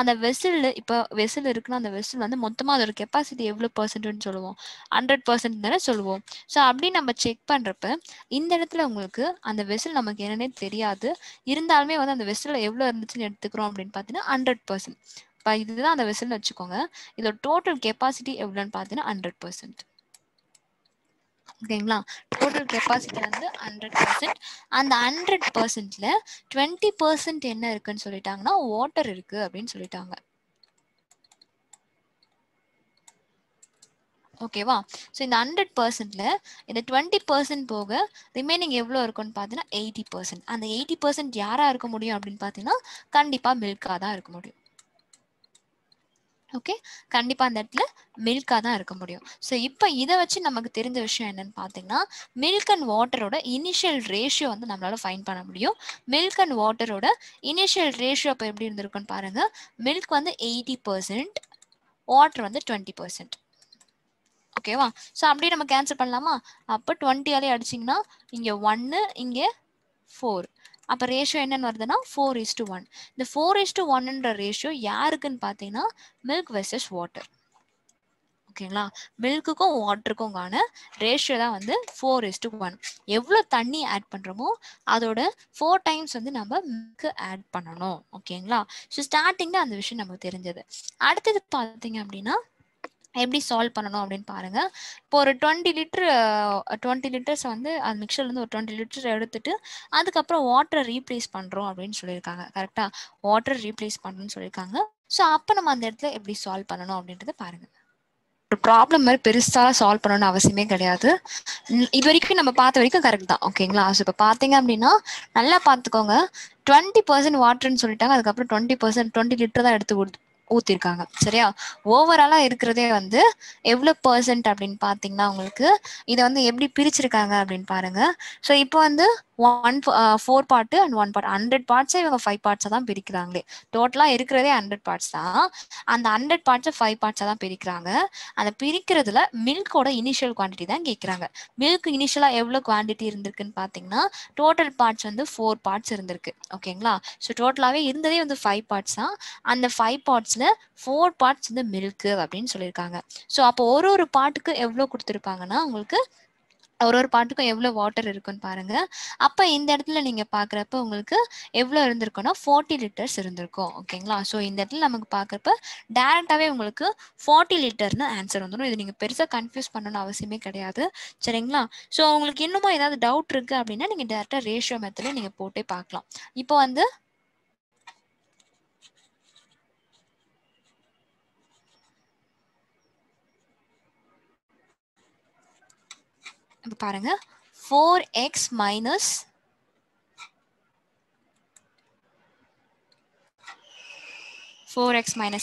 அந்த வெசல் இப்போ வெசல் இருக்குன்னா அந்த வெசல் வந்து மொத்தமாக அதோட கெப்பாசிட்டி எவ்வளோ பர்சன்ட்னு சொல்லுவோம்? 100% தானே சொல்லுவோம். ஸோ அப்படி நம்ம செக் பண்றப்ப இந்த இடத்துல உங்களுக்கு அந்த வெசல் நமக்கு என்னன்னே தெரியாது. இருந்தாலுமே வந்து அந்த வெசல் எவ்வளோ இருந்துச்சுன்னு எடுத்துக்கிறோம் அப்படின்னு பார்த்தீங்கன்னா 100%. இப்போ இதுதான் அந்த வெசல்னு வச்சுக்கோங்க. இதோட டோட்டல் கெப்பாசிட்டி எவ்வளோன்னு பார்த்தீங்கன்னா 100%. ஓகேங்களா? டோட்டல் கெப்பாசிட்டி வந்து 100%. அந்த 100%ல 20% என்ன இருக்குன்னு சொல்லிட்டாங்கன்னா வாட்டர் இருக்கு அப்படின்னு சொல்லிட்டாங்க. ஓகேவா? ஸோ இந்த 100%ல இந்த 20% போக ரிமைனிங் எவ்வளோ இருக்குன்னு பார்த்தீங்கன்னா 80%. அந்த 80% யாரா இருக்க முடியும் அப்படின்னு பார்த்தீங்கன்னா கண்டிப்பா மில்கா தான் இருக்க முடியும். ஓகே, கண்டிப்பா அந்த இடத்துல மில்கா தான் இருக்க முடியும். ஸோ இப்போ இதை வச்சு நமக்கு தெரிஞ்ச விஷயம் என்னன்னு பார்த்தீங்கன்னா மில்க் அண்ட் வாட்டரோட இனிஷியல் ரேஷியோ வந்து நம்மளால ஃபைண்ட் பண்ண முடியும். மில்க் அண்ட் வாட்டரோட இனிஷியல் ரேஷியோ இப்போ எப்படி இருந்திருக்குன்னு பாருங்க. மில்க் வந்து 80%, வாட்டர் வந்து 20%. ஓகேவா? ஸோ அப்படியே நம்ம கேன்சல் பண்ணலாமா? அப்போ 20ஆலே அடிச்சிங்கன்னா இங்கே 1, இங்கே 4. அப்போ ரேஷியோ என்னன்னு வருதுன்னா 4:1. இந்த 4:1ன்ற ரேஷியோ யாருக்குன்னு பார்த்தீங்கன்னா மில்க் வெர்சஸ் வாட்டர். ஓகேங்களா? மில்க்குக்கும் வாட்டருக்கும்கான ரேஷியோ தான் வந்து 4:1. எவ்வளோ தண்ணி ஆட் பண்ணுறோமோ அதோட 4 டைம்ஸ் வந்து நம்ம மில்க்கு ஆட் பண்ணணும். ஓகேங்களா? ஸோ ஸ்டார்டிங்கில் அந்த விஷயம் நமக்கு தெரிஞ்சது. அடுத்தது பார்த்தீங்க அப்படின்னா எப்படி சால்வ் பண்ணணும் அப்படின்னு பாருங்க. இப்போ ஒரு 20 லிட்டர்ஸ் வந்து அந்த மிக்சர்லேருந்து ஒரு 20 லிட்டர் எடுத்துட்டு அதுக்கப்புறம் வாட்டரை ரீப்ளேஸ் பண்ணுறோம் அப்படின்னு சொல்லியிருக்காங்க. கரெக்டாக வாட்டர் ரீப்ளேஸ் பண்ணணும்னு சொல்லியிருக்காங்க. ஸோ அப்போ நம்ம அந்த இடத்துல எப்படி சால்வ் பண்ணணும் அப்படின்றத பாருங்க. ஒரு ப்ராப்ளம் மாதிரி பெருசாக சால்வ் பண்ணணும்னு அவசியமே கிடையாது. இது வரைக்கும் நம்ம பார்த்த வரைக்கும் கரெக்ட் தான். ஓகேங்களா? ஸோ இப்போ பார்த்தீங்க அப்படின்னா நல்லா பார்த்துக்கோங்க. 20% வாட்டர்ன்னு சொல்லிட்டாங்க. அதுக்கப்புறம் 20 லிட்டர் தான் எடுத்து ஊத்திருக்காங்க. சரியா? ஓவராலா இருக்கிறதே வந்து எவ்வளவு பர்சன்ட் அப்படின்னு பாத்தீங்கன்னா உங்களுக்கு இதை வந்து எப்படி பிரிச்சிருக்காங்க அப்படின்னு பாருங்க. ஸோ இப்போ வந்து 4 பார்ட் அண்ட் 1 பார்ட் 100 பார்ட்ஸை இவங்க 5 பார்ட்ஸா தான் பிரிக்கிறாங்களே. டோட்டலா இருக்கிறதே 100 பார்ட்ஸ் தான். அந்த 100 பார்ட்ஸை 5 பார்ட்ஸா தான் பிரிக்கிறாங்க. அந்த பிரிக்கிறதுல மில்கோட இனிஷியல் குவான்டிட்டி தான் கேட்குறாங்க. மில்க் இனிஷியலா எவ்வளவு குவான்டிட்டி இருந்திருக்குன்னு பாத்தீங்கன்னா டோட்டல் பார்ட்ஸ் வந்து 4 பார்ட்ஸ் இருந்திருக்கு. ஓகேங்களா? ஸோ டோட்டலாவே இருந்ததே வந்து 5 பார்ட்ஸ் தான். அந்த 5 பார்ட்ஸ்ல 4 பார்ட்ஸ் வந்து மில்க் அப்படின்னு சொல்லியிருக்காங்க. ஸோ அப்போ ஒரு பார்ட்டுக்கு எவ்வளோ கொடுத்துருப்பாங்கன்னா உங்களுக்கு ஒரு பாட்டுக்கும் எவ்வளோ வாட்டர் இருக்குன்னு பாருங்க. அப்போ இந்த இடத்துல நீங்க பார்க்குறப்ப உங்களுக்கு எவ்வளோ இருந்திருக்கும்னா 40 லிட்டர்ஸ் இருந்திருக்கும். ஓகேங்களா? ஸோ இந்த இடத்துல நமக்கு பார்க்குறப்ப டேரெக்டாகவே உங்களுக்கு 40 லிட்டர்னு ஆன்சர் வந்துடும். இது நீங்கள் பெருசாக கன்ஃபியூஸ் பண்ணணும்னு அவசியமே கிடையாது. சரிங்களா? ஸோ உங்களுக்கு இன்னுமா ஏதாவது டவுட் இருக்கு அப்படின்னா நீங்கள் டேரெக்டாக ரேஷியோ மெத்தடில் நீங்கள் போட்டே பார்க்கலாம். இப்போ வந்து இப்போ பாருங்க 4x minus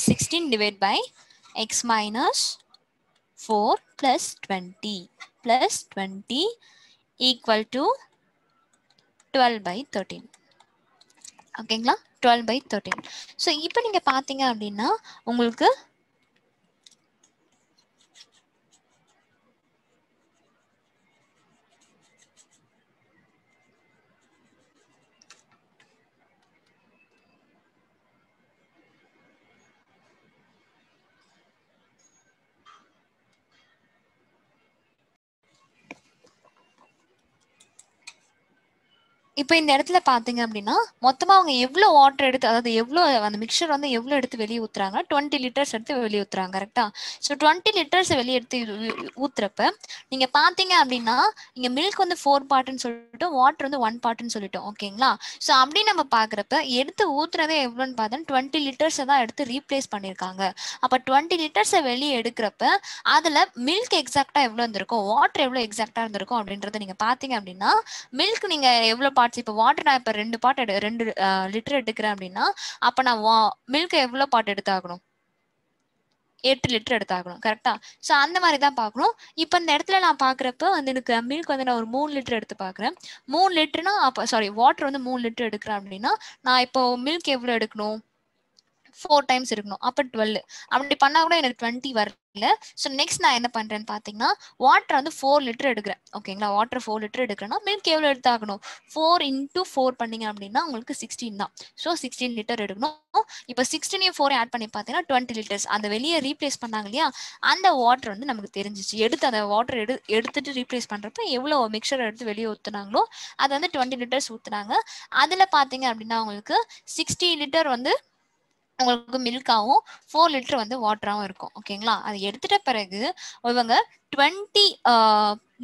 16 divided by x minus 4 plus 20 equal to 12 by 13. ஓகேங்களா? 12 by 13. ஸோ இப்போ நீங்க பார்த்தீங்க அப்படின்னா உங்களுக்கு இப்போ இந்த இடத்துல பார்த்தீங்க அப்படின்னா மொத்தமாக அவங்க எவ்வளோ வாட்டர் எடுத்து, அதாவது எவ்வளோ அந்த மிக்சர் வந்து எவ்வளோ எடுத்து வெளியே ஊற்றுறாங்க, 20 லிட்டர்ஸ் எடுத்து வெளியே ஊற்றுறாங்க. கரெக்டாக? ஸோ 20 லிட்டர்ஸ் வெளியே எடுத்து ஊற்றுறப்ப நீங்கள் பார்த்தீங்க அப்படின்னா இங்கே மில்க் வந்து 4 பார்ட்னு சொல்லிட்டு வாட்டர் வந்து 1 பார்ட்னு சொல்லிட்டோம். ஓகேங்களா? ஸோ அப்படி நம்ம பார்க்குறப்ப எடுத்து ஊற்றுறதே எவ்வளோன்னு பார்த்தா 20 லிட்டர்ஸை தான் எடுத்து ரீப்ளேஸ் பண்ணியிருக்காங்க. அப்போ 20 லிட்டர்ஸை வெளியே எடுக்கிறப்ப அதில் மில்க் எக்ஸாக்டாக எவ்வளோ இருந்திருக்கும், வாட்டர் எவ்வளோ எக்ஸாக்டாக இருந்திருக்கும் அப்படின்றத நீங்கள் பார்த்தீங்க அப்படின்னா மில்க் நீங்கள் எவ்வளோ இப்போ வாட்டர் நான் இப்போ 2 லிட்டர் எடுக்கிறேன் அப்படின்னா அப்ப நான் மில்க் எவ்வளவு பார்ட் எடுத்தாகணும், 8 லிட்டர் எடுத்தாகணும். கரெக்டா? ஸோ அந்த மாதிரி தான் பார்க்கணும். இப்போ இந்த இடத்துல நான் பார்க்குறப்ப வந்து எனக்கு மில்க் வந்து நான் ஒரு 3 லிட்டர் எடுத்து பார்க்குறேன். 3 லிட்டர்னா அப்போ சாரி வாட்டர் வந்து 3 லிட்டர் எடுக்கிறேன் அப்படின்னா நான் இப்போ மில்க் எவ்வளோ எடுக்கணும், 4 டைம்ஸ் இருக்கணும். அப்போ 12. அப்படி பண்ணா கூட எனக்கு 20 வரல. ஸோ நெக்ஸ்ட் நான் என்ன பண்றேன்னு பார்த்தீங்கன்னா வாட்டர் வந்து 4 லிட்டர் எடுக்கிறேன். ஓகேங்களா? வாட்டர் 4 லிட்டர் எடுக்கிறேன்னா மில்க் எவ்வளோ எடுத்தாகணும், 4 into 4 பண்ணீங்க அப்படின்னா உங்களுக்கு 16 தான். ஸோ 16 லிட்டர் எடுக்கணும். இப்போ 16ஐயும் 4 ஆட் பண்ணி பார்த்தீங்கன்னா 20 லிட்டர்ஸ். அந்த வெளியே ரீப்ளேஸ் பண்ணாங்க இல்லையா, அந்த வாட்டர் வந்து நமக்கு தெரிஞ்சிச்சு. எடுத்து அந்த வாட்டர் எடுத்துட்டு ரீப்ளேஸ் பண்றப்ப எவ்வளோ மிக்சர் எடுத்து வெளியே ஊற்றுனாங்களோ அது வந்து 20 லிட்டர்ஸ் ஊற்றுனாங்க. அதில் பார்த்தீங்க அப்படின்னா உங்களுக்கு 60 லிட்டர் வந்து உங்களுக்கு மில்காவும் 4 லிட்டர் வந்து வாட்டராகவும் இருக்கும். ஓகேங்களா? அது எடுத்துட்ட பிறகு இவங்க 20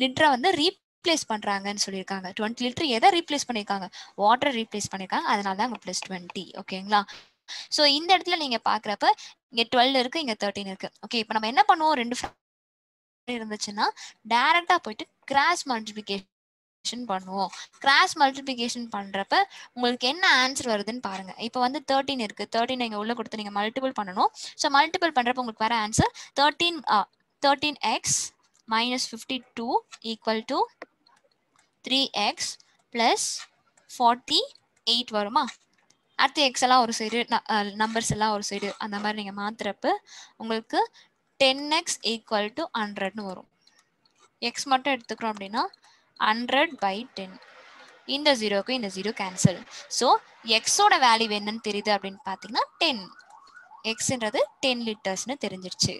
லிட்டரை வந்து ரீப்ளேஸ் பண்றாங்கன்னு சொல்லியிருக்காங்க. 20 லிட்டர் எதை ரீப்ளேஸ் பண்ணியிருக்காங்க, வாட்டரை ரீப்ளேஸ் பண்ணியிருக்காங்க. அதனால தான் அங்கே +20. ஓகேங்களா? ஸோ இந்த இடத்துல நீங்க பாக்குறப்ப இங்க 12 இருக்கு, இங்க 13 இருக்கு. ஓகே, இப்போ நம்ம என்ன பண்ணுவோம், 2 இருந்துச்சுன்னா டைரக்டா போயிட்டு கிராஸ் மல்டிபிளிகேஷன் பண்ணுவோம். கிராஸ் மல்டிபிளிகேஷன் பண்றப்ப உங்களுக்கு என்ன ஆன்சர் வருதுன்னு பாருங்க. இப்போ வந்து 13 இருக்கு, 13 நீங்க உள்ள கொடுத்து நீங்க மல்டிபிள் பண்ணணும். ஸோ மல்டிபிள் பண்றப்ப உங்களுக்கு வர answer 13x minus 52 equal to 3x plus 48 வருமா? அடுத்து எக்ஸ் எல்லாம் ஒரு சைடு, நம்பர்ஸ் எல்லாம் ஒரு சைடு, அந்த மாதிரி நீங்க மாத்துறப்ப உங்களுக்கு 10x equal to 100ன்னு வரும். எக்ஸ் மட்டும் எடுத்துக்கிறோம் அப்படின்னா 100/10. இந்த 0க்கு இந்த 0 கேன்சல். ஸோ எக்ஸோட வேல்யூ என்னன்னு தெரியுது அப்படின்னு பார்த்தீங்கன்னா 10. எக்ஸ்ன்றது 10 லிட்டர்ஸ்னு தெரிஞ்சிருச்சு.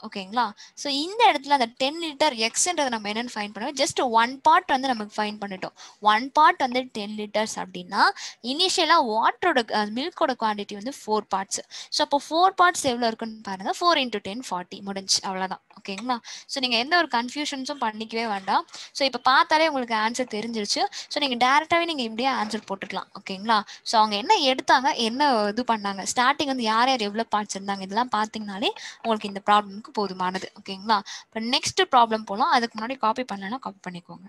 ஓகேங்களா? ஸோ இந்த இடத்துல அந்த 10 லிட்டர் எக்ஸ்ன்றதை நம்ம என்னன்னு ஃபைன் பண்ணுவோம், ஜஸ்ட் 1 பார்ட் வந்து நமக்கு ஃபைன் பண்ணிட்டோம். 1 பார்ட் வந்து 10 லிட்டர்ஸ் அப்படின்னா இனிஷியலாக வாட்டரோட மில்கோட குவான்டிட்டி வந்து 4 பார்ட்ஸ். ஸோ அப்போ 4 பார்ட்ஸ் எவ்வளோ இருக்குன்னு பாருங்க, 4 × 10 40 முடிஞ்சு, அவ்வளோதான். ஓகேங்களா? ஸோ நீங்கள் எந்த ஒரு கன்ஃபியூஷன்ஸும் பண்ணிக்கவே வேண்டாம். ஸோ இப்போ பார்த்தாலே உங்களுக்கு ஆன்சர் தெரிஞ்சிருச்சு. ஸோ நீங்கள் டேரெக்டாகவே நீங்கள் இப்படியே ஆன்சர் போட்டுக்கலாம். ஓகேங்களா? ஸோ அவங்க என்ன எடுத்தாங்க, என்ன இது பண்ணாங்க, ஸ்டார்டிங் வந்து யார் யார் எவ்வளோ பார்ட்ஸ் இருந்தாங்க, இதெல்லாம் பார்த்தீங்கனாலே உங்களுக்கு இந்த ப்ராப்ளம்க்கு போதுமானது. ஓகேங்களா? இப்போ நெக்ஸ்ட் ப்ராப்ளம் போலாம். அதுக்கு முன்னாடி காப்பி பண்ணலன்னா காப்பி பண்ணிக்கோங்க.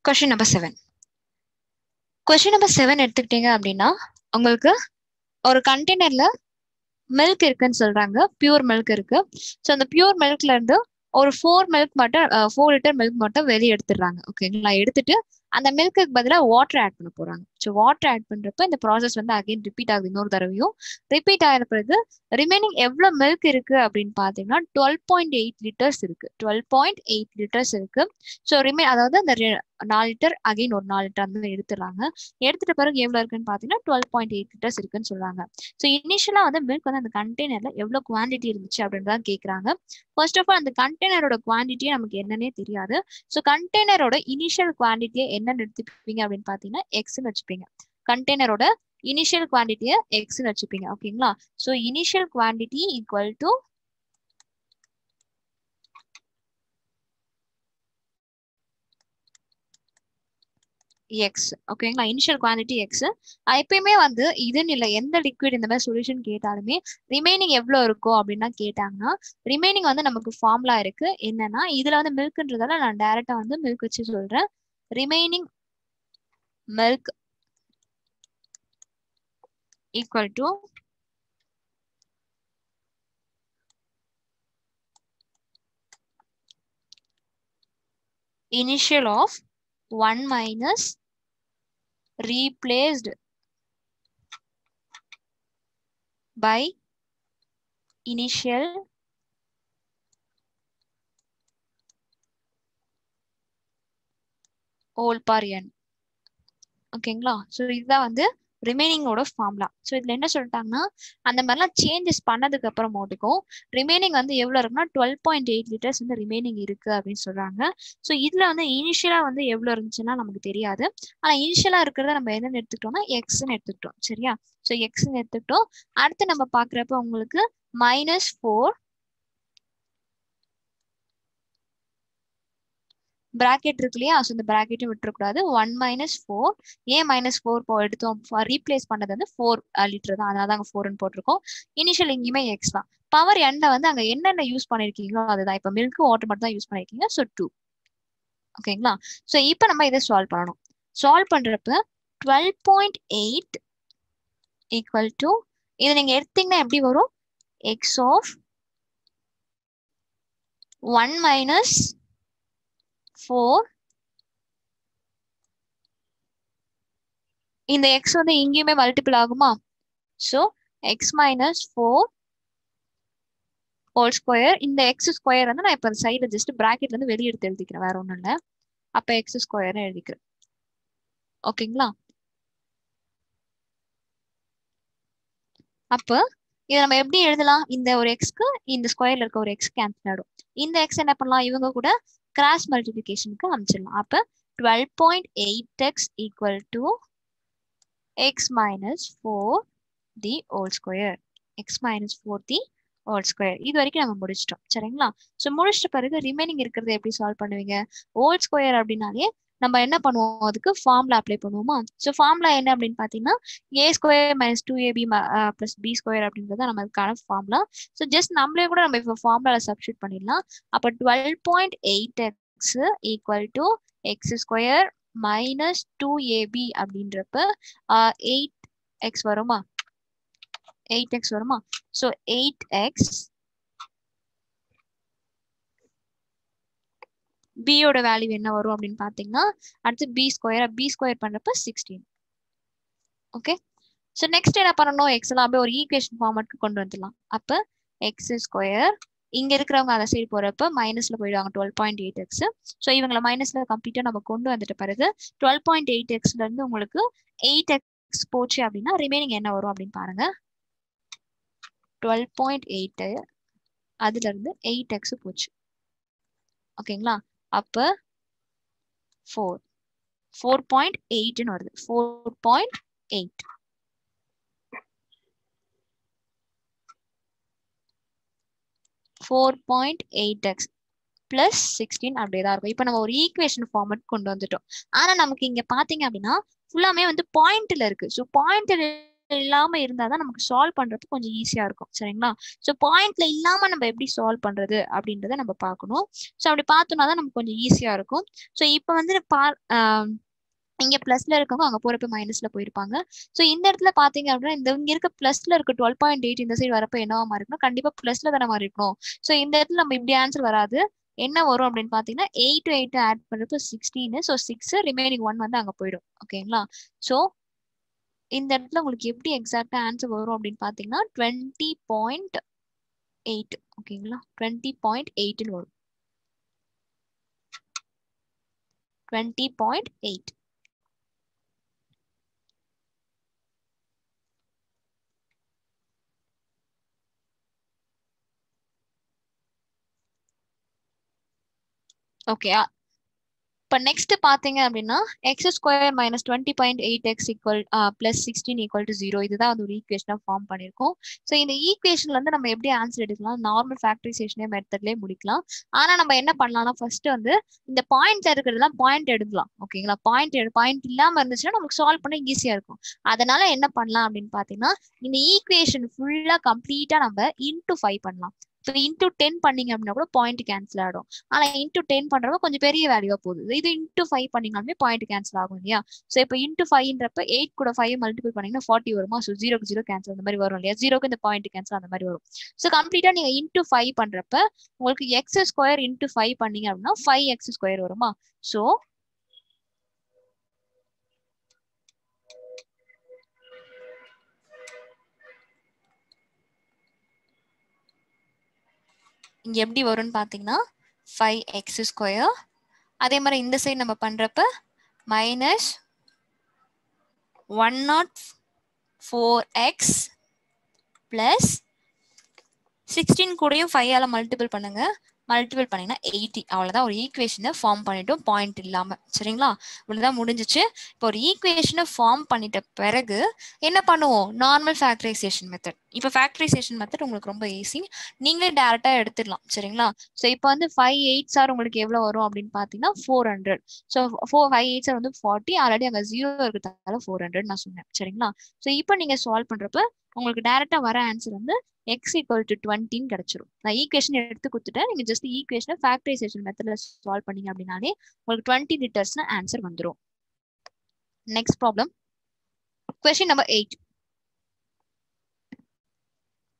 Question number 7. Question number 7 எடுத்துக்கிட்டீங்க அப்படின்னா உங்களுக்கு ஒரு கண்டெய்னர்ல மில்க் இருக்குன்னு சொல்றாங்க, பியூர் மில்க் இருக்கு. ஸோ அந்த பியூர் மில்க்ல இருந்து ஒரு 4 லிட்டர் மில்க் மட்டும் வெளியே எடுத்துடுறாங்க. ஓகேங்களா? எடுத்துட்டு அந்த மில்க்கு பதிலாக வாட்டர் ஆட் பண்ண போறாங்க. ஸோ வாட்டர் ஆட் பண்றப்ப இந்த ப்ராசஸ் வந்து அகைன் ரிப்பீட் ஆகுது இன்னொரு தடவையும். ரிப்பீட் ஆகிற பிறகு ரிமைனிங் எவ்வளோ மில்க் இருக்கு அப்படின்னு பார்த்தீங்கன்னா 12.8 லிட்டர்ஸ் இருக்கு. 12.8 லிட்டர்ஸ் இருக்கு. ஸோ அதாவது அந்த 4 லிட்டர் அகைன் ஒரு 4 லிட்டர் அந்த எடுத்துடுறாங்க. எடுத்துட்ட பிறகு எவ்வளோ இருக்குன்னு பார்த்தீங்கன்னா 12.8 லிட்டர்ஸ் இருக்குன்னு சொல்றாங்க. ஸோ இனிஷியலா வந்து மில்க் வந்து அந்த கண்டெய்னர்ல எவ்வளோ குவான்டிட்டி இருந்துச்சு அப்படின்னு தான் கேட்குறாங்க. ஃபர்ஸ்ட் ஆஃப் ஆல் அந்த கண்டெய்னரோட குவான்டிட்டியே நமக்கு என்னன்னே தெரியாது. ஸோ கண்டெய்னரோட இனிஷியல் குவான்டிட்டியை என்னன்னு எடுத்துப்பீங்க அப்படின்னு பார்த்தீங்கன்னா எக்ஸ்ன்னு வச்சுப்பீங்க. கண்டெய்னரோட இனிஷியல் குவான்டிட்டியை எக்ஸ்ன்னு வச்சுப்பீங்க. ஓகேங்களா? So initial quantity equal to X. ஓகேங்களா? Initial quantity X. எப்பயுமே வந்து இதுன்னு இல்லை, எந்த லிக்விட் இந்த மாதிரி சொல்யூஷன் கேட்டாலுமே ரிமைனிங் எவ்வளோ இருக்கும் அப்படின்னு கேட்டாங்கன்னா ரிமைனிங் வந்து நமக்கு ஃபார்முலா இருக்கு. என்னன்னா இதுல வந்து மில்க்ன்றதால நான் டைரக்டா வந்து மில்க் வச்சு சொல்றேன். Remaining milk equal to initial of 1 minus replaced by initial whole power n. ஓகேங்களா? ஸோ இதுதான் வந்து ரிமைனிங்கோட ஃபார்முலா. ஸோ இதுல என்ன சொல்லிட்டாங்கன்னா அந்த மாதிரிலாம் சேஞ்சஸ் பண்ணதுக்கு அப்புறம் மட்டுக்கும் ரிமைனிங் வந்து எவ்வளோ இருக்குன்னா 12.8 லிட்டர்ஸ் வந்து ரிமைனிங் இருக்கு அப்படின்னு சொல்றாங்க. ஸோ இதுல வந்து இனிஷியலா வந்து எவ்வளோ இருந்துச்சுன்னா நமக்கு தெரியாது. ஆனா இனிஷியலா இருக்கிறத நம்ம என்னன்னு எடுத்துக்கிட்டோம்னா எக்ஸ்ன்னு எடுத்துக்கிட்டோம். சரியா? ஸோ எக்ஸ்ன்னு எடுத்துக்கிட்டோம். அடுத்து நம்ம பாக்குறப்ப உங்களுக்கு -4 பிராக்கெட் இருக்கு இல்லையா? ஸோ இந்த பிராக்கெட்டும் விட்டுறக்கூடாது. 1 - 4 ஏன் -4 எடுத்தோம்? ரீப்ளேஸ் பண்ணது வந்து 4 லிட்டர் தான், அதனால தான் அங்கே 4ன்னு போட்டிருக்கோம். இனிஷியல் எங்கேயுமே எக்ஸ் தான். பவர் எண்ட வந்து அங்கே என்னென்ன யூஸ் பண்ணிருக்கீங்களோ அதுதான். இப்போ மில்க் வாட்டர் மட்டும் தான் யூஸ் பண்ணிருக்கீங்க. ஸோ 2. ஓகேங்களா? ஸோ இப்போ நம்ம இதை சால்வ் பண்ணணும். சால்வ் பண்றப்ப 12.8 ஈக்குவல் டு இதை நீங்க எடுத்தீங்கன்னா எப்படி வரும்? எக்ஸ் ஆஃப் 1 - 4 இந்த எக்ஸ் வந்து இங்கேயுமே மல்டிபிள் ஆகுமா? So X -4 whole square. இந்த எக்ஸ் ஸ்கொயர் வந்து நான் இப்போ சைடில் ஜஸ்ட் பிராக்கெட்ல இருந்து வெளியே எடுத்து எழுதிக்கிறேன், வேற ஒன்றும் இல்லை. அப்போ எக்ஸ் ஸ்கொயர்னு எழுதிக்கிறேன். ஓகேங்களா? அப்போ இதை நம்ம எப்படி எழுதலாம்? இந்த ஒரு எக்ஸ்க்கு இந்த ஸ்கொயர்ல இருக்க ஒரு எக்ஸ் கேன்சல் ஆகிடும். இந்த எக்ஸ் என்ன பண்ணலாம்? இவங்க கூட கிராஸ் மல்டிபிகேஷனுக்கு அமைச்சிடலாம். அப்போ 12.8x equal to x - 4 the whole square. x - 4 the whole square. இது வரைக்கும் நம்ம முடிச்சிட்டோம். சரிங்களா? ஸோ முடிச்சிட்ட பிறகு ரிமைனிங் இருக்கிறத எப்படி சால்வ் பண்ணுவீங்க? ஹோல் ஸ்கொயர் அப்படின்னாலே நம்ம என்ன பண்ணுவோம்? அதுக்கு ஃபார்முலா அப்ளை பண்ணுவோமா? ஸோ ஃபார்முலா என்ன அப்படின்னு பார்த்தீங்கன்னா a² - 2ab + b² அப்படின்றது நமக்கான ஃபார்முலா. ஸோ ஜஸ்ட் நம்மளே கூட நம்ம இப்போ ஃபார்முலால சப்ஸ்டியூட் பண்ணிடலாம். அப்போ 12.8x equal to x² - 2ab அப்படின்றப்ப 8x வருமா? 8x வருமா? ஸோ 8x b யோட வேல்யூ என்ன வரும் அப்படின்னு பாத்தீங்கன்னா அடுத்து b² பண்றப்ப 16. ஓகே. ஸோ நெக்ஸ்ட் என்ன பண்ணணும்? எக்ஸ் எல்லாம் அப்படியே ஒரு ஈக்குவேஷன் ஃபார்மேட்க்கு கொண்டு வந்துடலாம். அப்ப x² இங்க இருக்கிறவங்க அதை சைடு போறப்ப மைனஸ்ல போயிடுவாங்க 12.8x. ஸோ இவங்களை மைனஸ்ல கம்ப்ளீட்டா நம்ம கொண்டு வந்துட்ட பிறகு 12.8xல இருந்து உங்களுக்கு 8x போச்சு அப்படின்னா ரிமைனிங் என்ன வரும் அப்படின்னு பாருங்க. 12.8 அதுல இருந்து 8x போச்சு. ஓகேங்களா? அப்ப 4.8ன்னு வருது. 4.8 4.8x + 16 அப்படியேதான் இருக்கும். இப்ப நம்ம ஒரு ஈக்குவேஷன் ஃபார்மேட் கொண்டு வந்துட்டோம். ஆனா நமக்கு இங்க பாத்தீங்க அப்படின்னா ஃபுல்லாமே வந்து பாயிண்ட்ல இருக்கு. ஸோ பாயிண்ட்ல இல்லாம இருந்தாதான் நமக்கு சால்வ் பண்றது கொஞ்சம் ஈஸியா இருக்கும். சரிங்களா? ஸோ பாயிண்ட்ல இல்லாம நம்ம எப்படி சால்வ் பண்றது அப்படின்றத நம்ம பார்க்கணும். ஸோ அப்படி பார்த்தோம்னா தான் நமக்கு கொஞ்சம் ஈஸியா இருக்கும். ஸோ இப்போ வந்து இங்க பிளஸ்ல இருக்கவங்க அங்க போறப்ப மைனஸ்ல போயிருப்பாங்க. ஸோ இந்த இடத்துல பாத்தீங்க அப்படின்னா இங்க இருக்க பிளஸ்ல இருக்க 12.8 இந்த சைடு வரப்ப என்னவா மாறி இருக்கணும்? கண்டிப்பா பிளஸ்ல தானே மாறி இருக்கணும். ஸோ இந்த இடத்துல நம்ம இப்படி ஆன்சர் வராது. என்ன வரும் அப்படின்னு பாத்தீங்கன்னா 8 to 8 ஆட் பண்றப்ப 16. ஸோ 6 ரிமைனிங் 1 வந்து அங்க போயிடும். ஓகேங்களா? ஸோ இந்த இடத்துல உங்களுக்கு எப்படி எக்ஸாக்டா ஆன்சர் வரும் அப்படின்னு பாத்தீங்கன்னா 20.8. ஓகேங்களா, 20.8 வரும். 20.8. ஓகே, இப்போ நெக்ஸ்ட் பாத்தீங்க அப்படின்னா X square minus 20.8x equal plus 16 equal to 0. இதுதான் அது ஒரு ஈக்குவேஷனா ஃபார்ம் பண்ணியிருக்கோம். ஸோ இந்த ஈக்குவேஷன்ல இருந்து நம்ம எப்படி ஆன்சர் எடுக்கலாம், நார்மல் ஃபேக்டரைசேஷனே மெத்தட்லேயே முடிக்கலாம். ஆனா நம்ம என்ன பண்ணலாம்னா ஃபர்ஸ்ட் வந்து இந்த பாயிண்ட்ல இருக்கிறதுலாம் பாயிண்ட் எடுக்கலாம். ஓகேங்களா, பாயிண்ட் இல்லாம இருந்துச்சுன்னா நமக்கு சால்வ் பண்ண ஈஸியா இருக்கும். அதனால என்ன பண்ணலாம் அப்படின்னு பாத்தீங்கன்னா இந்த ஈக்குவேஷன் ஃபுல்லா கம்ப்ளீட்டா நம்ம இன்டூ 5 பண்ணலாம். ஸோ இன்டூ 10 பண்ணீங்க அப்படின்னா கூட பாயிண்ட் கேன்சல் ஆகிடும். ஆனா இன்டூ 10 பண்றப்ப கொஞ்சம் பெரிய வேல்யூவா போகுது. இது இன்டூ 5 பண்ணீங்கனாலுமே பாயிண்ட் கேன்சல் ஆகும் இல்லையா. ஸோ இப்போ இன்டூ 5ன்றப்ப 8 கூட 5 மல்டிபிள் பண்ணீங்கன்னா 40 வருமா. ஸோ 0க்கு 0 கேன்சல் அந்த மாதிரி வரும் இல்லையா. 0க்கு இந்த பாயிண்ட் கேன்சல் அந்த மாதிரி வரும். ஸோ கம்ப்ளீட்டா நீங்க இன்டூ 5 பண்றப்ப உங்களுக்கு எக்ஸ் ஸ்கொயர் இன்டூ 5 பண்ணீங்க அப்படின்னா 5x ஸ்கொயர் வருமா. ஸோ இங்க எப்படி வரும்னு பாத்தீங்கன்னா 5x ஸ்கொயர். அதே மாதிரி இந்த சைடு நம்ம பண்றப்ப மைனஸ் 104x பிளஸ் 16 கூடயும் 5ஆல மல்டிபிள் பண்ணுங்க. மல்டிபிள் பண்ணீங்கன்னா 80. அவ்வளவுதான், ஒரு ஈக்குவேஷனை ஃபார்ம் பண்ணிட்டோம் பாயிண்ட் இல்லாம. சரிங்களா, இவ்வளவுதான் முடிஞ்சிச்சு. இப்போ ஒரு ஈக்குவேஷனை ஃபார்ம் பண்ணிட்ட பிறகு என்ன பண்ணுவோம், நார்மல் ஃபேக்டரைசேஷன் மெத்தட். இப்போ ஃபேக்டரைசேஷன் மெத்தட் உங்களுக்கு ரொம்ப ஈஸி, நீங்களே டேரக்டா எடுத்துடலாம். சரிங்களா, ஸோ இப்போ வந்து 5 8s உங்களுக்கு எவ்வளவு வரும் அப்படின்னு பாத்தீங்கன்னா 400. ஸோ 5 8s வந்து 40. ஆல்ரெடி அங்க 0 இருக்கிறதால 400 நான் சொன்னேன். சரிங்களா, ஸோ இப்போ நீங்க சால்வ் பண்றப்ப உங்களுக்கு டேரக்டா வர ஆன்சர் வந்து x ஈக்குவல் டு 20 கிடைச்சிரும். நான் ஈக்குவேஷன் எடுத்து கொடுத்துட்டேன், நீங்க ஜஸ்ட் ஈக்குவேஷனை ஃபேக்டரைசேஷன் மெத்தட்ல சால்வ் பண்ணீங்க அப்படின்னாலே உங்களுக்கு 20 லிட்டர்ஸ்னு ஆன்சர் வந்துடும். Next problem, question number 8.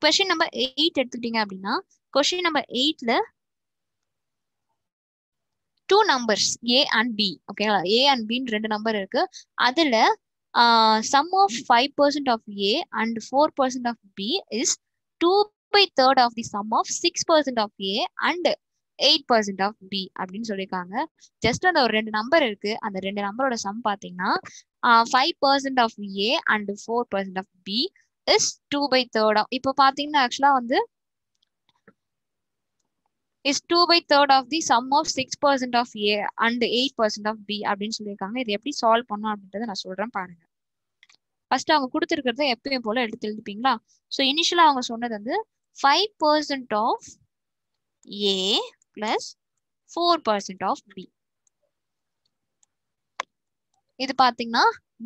Question number 8 எடுத்துக்கிட்டீங்க அப்படின்னா கொஸ்டின் நம்பர் 8ல 2 நம்பர்ஸ் a and b. ஓகேங்களா, a and b ரெண்டு நம்பர் இருக்கு. அதுல sum of 5% of a and 4% of b is 2/3 of the sum of 6% of a and 8% of b அப்படின்னு சொல்லியிருக்காங்க. ஜஸ்ட் அந்த ஒரு ரெண்டு நம்பர் இருக்கு, அந்த ரெண்டு நம்பரோட சம் பாத்தீங்கன்னா 5% of a and 4% of b is 2/3. இப்போ பாத்தீங்கன்னா ஆக்சுவலா வந்து is 2/3 of the sum of 6% of a and 8% of b அப்படின்னு சொல்லியிருக்காங்க. இது எப்படி சால்வ் பண்ணும் அப்படின்றத நான் சொல்றேன் பாருங்க. ஃபர்ஸ்ட் அவங்க கொடுத்துருக்கிறத எப்பயும் போல எடுத்து எழுதிப்பீங்களா. ஸோ இனிஷியலா அவங்க சொன்னது வந்து 5% of a plus 4% of b. இது பாத்தீங்கன்னா